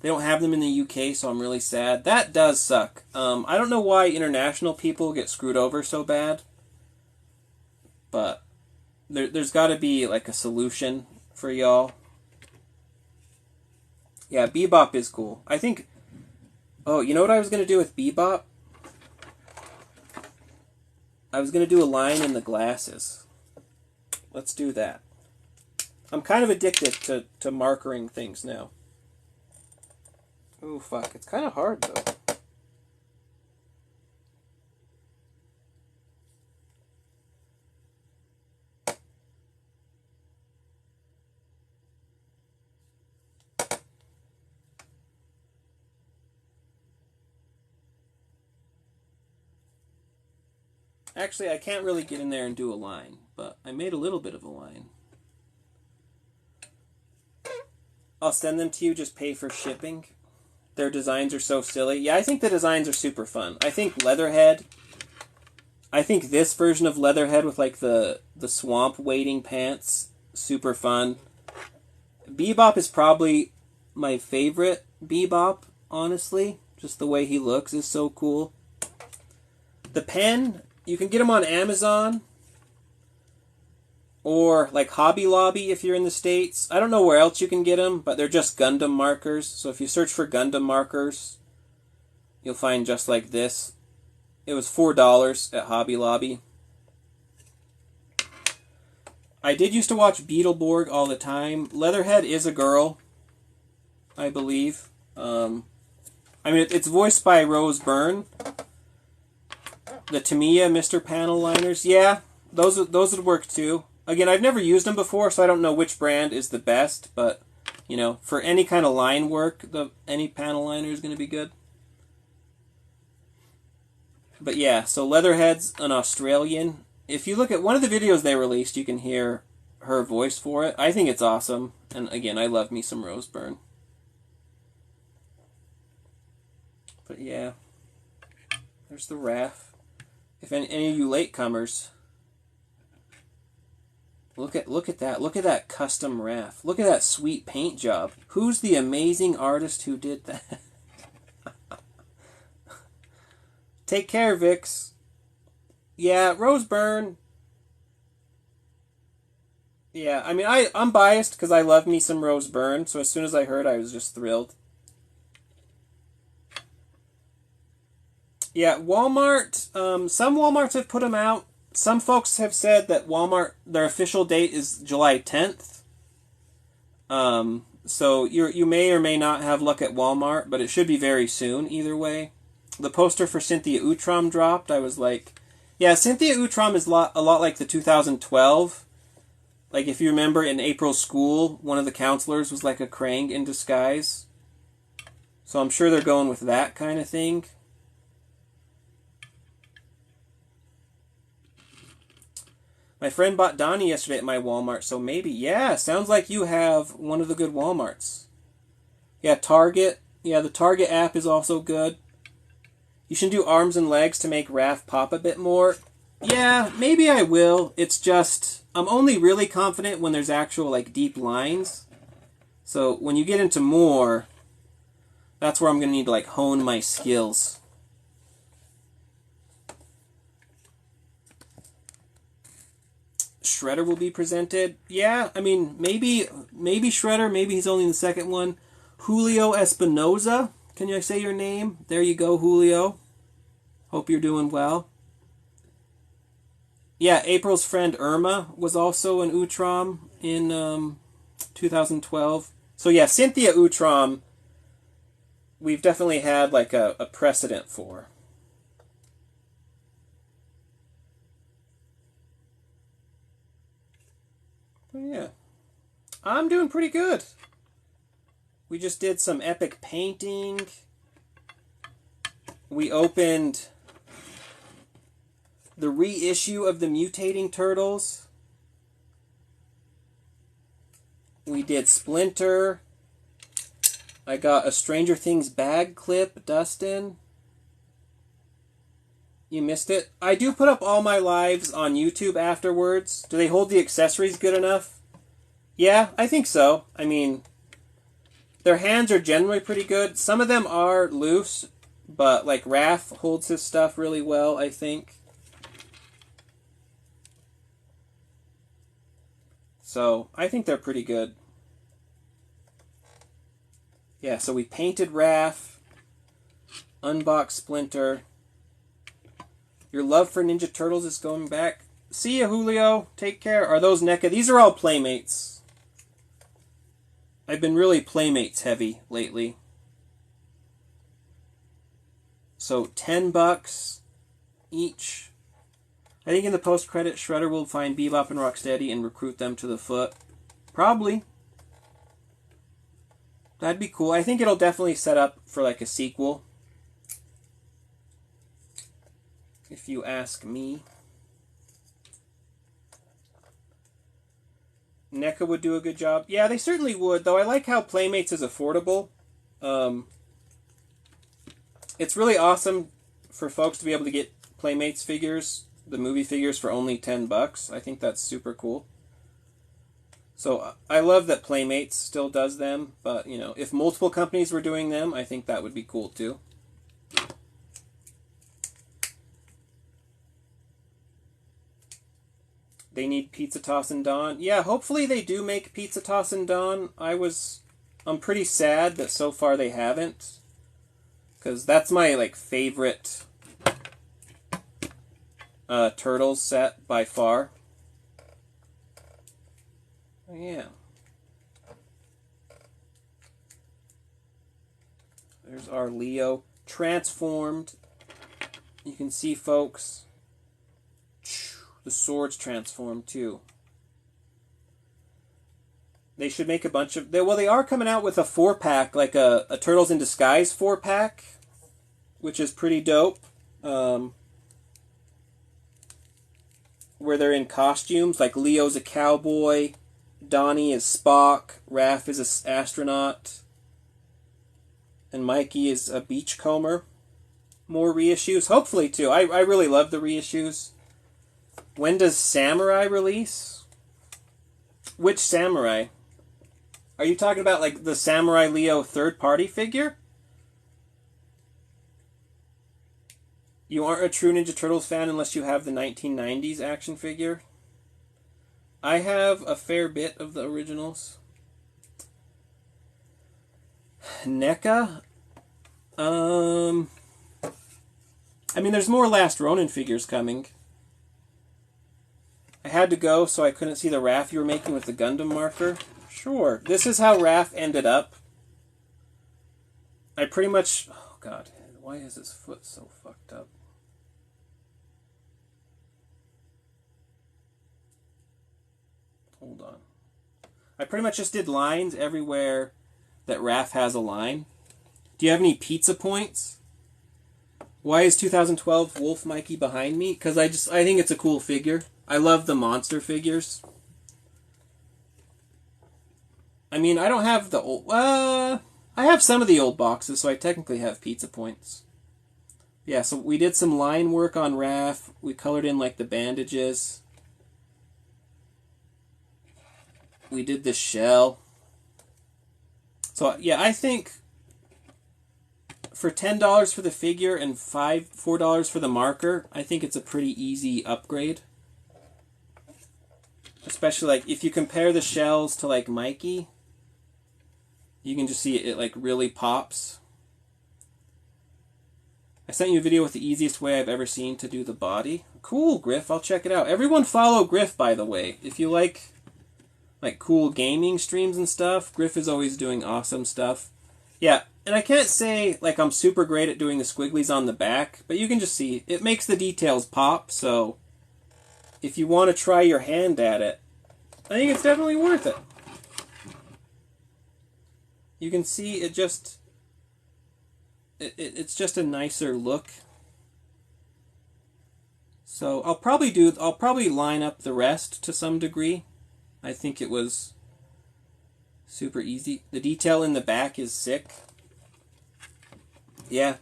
They don't have them in the UK, so I'm really sad. That does suck. I don't know why international people get screwed over so bad, but there's got to be like a solution for y'all. Yeah, Bebop is cool. I think... Oh, you know what I was going to do with Bebop? I was going to do a line in the glasses. Let's do that. I'm kind of addicted to markering things now. Oh, fuck. It's kind of hard, though. Actually, I can't really get in there and do a line, but I made a little bit of a line. I'll send them to you, just pay for shipping. Their designs are so silly. Yeah, I think the designs are super fun. I think Leatherhead... I think this version of Leatherhead with like the swamp wading pants, super fun. Bebop is probably my favorite Bebop, honestly. Just the way he looks is so cool. The pen... You can get them on Amazon or like Hobby Lobby if you're in the States. I don't know where else you can get them, but they're just Gundam markers. So if you search for Gundam markers, you'll find just like this. It was $4 at Hobby Lobby. I did used to watch Beetleborg all the time. Leatherhead is a girl, I believe. I mean, it's voiced by Rose Byrne. The Tamiya Mr. Panel liners, yeah, those would work too. Again, I've never used them before, so I don't know which brand is the best, but, you know, for any kind of line work, any panel liner is going to be good. But yeah, so Leatherhead's an Australian. If you look at one of the videos they released, you can hear her voice for it. I think it's awesome, and again, I love me some Rose Byrne. But yeah, there's the Raph. If any of you latecomers, look at that. Look at that custom Raph. Look at that sweet paint job. Who's the amazing artist who did that? Take care, Vix. Yeah, Rose Byrne. Yeah, I mean, I'm biased because I love me some Rose Byrne, so as soon as I heard, I was just thrilled. Yeah, Walmart, some Walmarts have put them out. Some folks have said that Walmart, their official date is July 10th. So you may or may not have luck at Walmart, but it should be very soon either way. The poster for Cynthia Utrom dropped. I was like, yeah, Cynthia Utrom is a lot like the 2012. Like, if you remember in April's school, one of the counselors was like a Krang in disguise. So I'm sure they're going with that kind of thing. My friend bought Donnie yesterday at my Walmart, so maybe. Yeah, sounds like you have one of the good Walmarts. Yeah, Target. Yeah, the Target app is also good. You should do arms and legs to make Raph pop a bit more. Yeah, maybe I will. It's just, I'm only really confident when there's actual, like, deep lines. So when you get into more, that's where I'm going to need to, like, hone my skills. Shredder will be presented. Yeah, I mean, maybe Shredder. Maybe he's only in the second one. Julio Espinoza. Can I say your name? There you go, Julio. Hope you're doing well. Yeah, April's friend Irma was also an Utrom in 2012. So yeah, Cynthia Utrom, we've definitely had like a precedent for. But yeah, I'm doing pretty good. We just did some epic painting. We opened the reissue of the Mutating Turtles. We did Splinter. I got a Stranger Things bag clip, Dustin. You missed it. I do put up all my lives on YouTube afterwards. Do they hold the accessories good enough? Yeah, I think so. I mean, their hands are generally pretty good. Some of them are loose, but like Raph holds his stuff really well, I think. So, I think they're pretty good. Yeah, so we painted Raph, unboxed Splinter. Your love for Ninja Turtles is going back. See ya, Julio. Take care. Are those NECA? These are all Playmates. I've been really Playmates heavy lately. So, $10 each. I think in the post-credit, Shredder will find Bebop and Rocksteady and recruit them to the foot. Probably. That'd be cool. I think it'll definitely set up for like a sequel. If you ask me. NECA would do a good job. Yeah, they certainly would, though I like how Playmates is affordable. It's really awesome for folks to be able to get Playmates figures, the movie figures, for only $10. I think that's super cool. So I love that Playmates still does them, but you know, if multiple companies were doing them, I think that would be cool too. They need Pizza Tossin' Dawn. Yeah, hopefully they do make Pizza Tossin' Dawn. I'm pretty sad that so far they haven't, because that's my like favorite Turtles set by far. Oh, yeah. There's our Leo transformed. You can see, folks, the sword's transformed too. They should make a bunch of... Well, they are coming out with a 4-pack, like a Turtles in Disguise 4-pack, which is pretty dope. Where they're in costumes, like Leo's a cowboy, Donnie is Spock, Raph is an astronaut, and Mikey is a beachcomber. More reissues, hopefully too. I really love the reissues. When does Samurai release? Which Samurai? Are you talking about like the Samurai Leo third-party figure? You aren't a true Ninja Turtles fan unless you have the 1990s action figure. I have a fair bit of the originals. NECA? I mean, there's more Last Ronin figures coming. I had to go, so I couldn't see the Raph you were making with the Gundam marker. Sure. This is how Raph ended up. I pretty much... Oh, God. Why is his foot so fucked up? Hold on. I pretty much just did lines everywhere that Raph has a line. Do you have any pizza points? Why is 2012 Wolf Mikey behind me? Because I think it's a cool figure. I love the monster figures. I mean, I don't have the old... I have some of the old boxes, so I technically have pizza points. Yeah, so we did some line work on Raph. We colored in, like, the bandages. We did the shell. So, yeah, I think for $10 for the figure and $4 for the marker, I think it's a pretty easy upgrade. Especially, like, if you compare the shells to, like, Mikey, you can just see it like, really pops. I sent you a video with the easiest way I've ever seen to do the body. Cool, Griff. I'll check it out. Everyone follow Griff, by the way. If you like cool gaming streams and stuff, Griff is always doing awesome stuff. Yeah, and I can't say, like, I'm super great at doing the squigglies on the back, but you can just see, it makes the details pop, so if you want to try your hand at it, I think it's definitely worth it. You can see it just... It's just a nicer look. So I'll probably line up the rest to some degree. I think it was super easy. The detail in the back is sick. Yeah.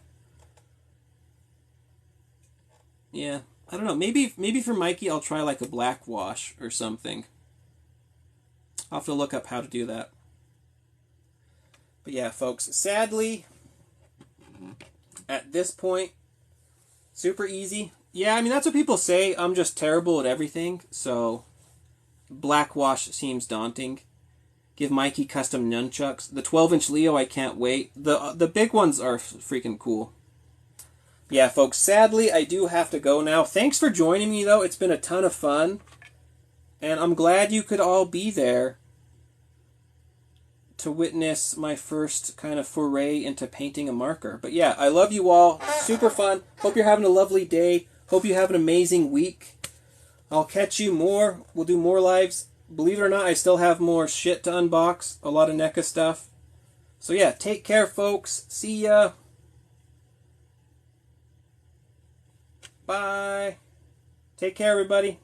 Yeah. I don't know. Maybe for Mikey I'll try like a black wash or something. I'll have to look up how to do that. But yeah, folks, sadly, at this point, super easy. Yeah, I mean, that's what people say. I'm just terrible at everything, so black wash seems daunting. Give Mikey custom nunchucks. The 12-inch Leo, I can't wait. The big ones are freaking cool. Yeah, folks, sadly, I do have to go now. Thanks for joining me, though. It's been a ton of fun. And I'm glad you could all be there to witness my first kind of foray into painting a marker. But yeah, I love you all. Super fun. Hope you're having a lovely day. Hope you have an amazing week. I'll catch you more. We'll do more lives. Believe it or not, I still have more shit to unbox. A lot of NECA stuff. So yeah, take care, folks. See ya. Bye. Take care, everybody.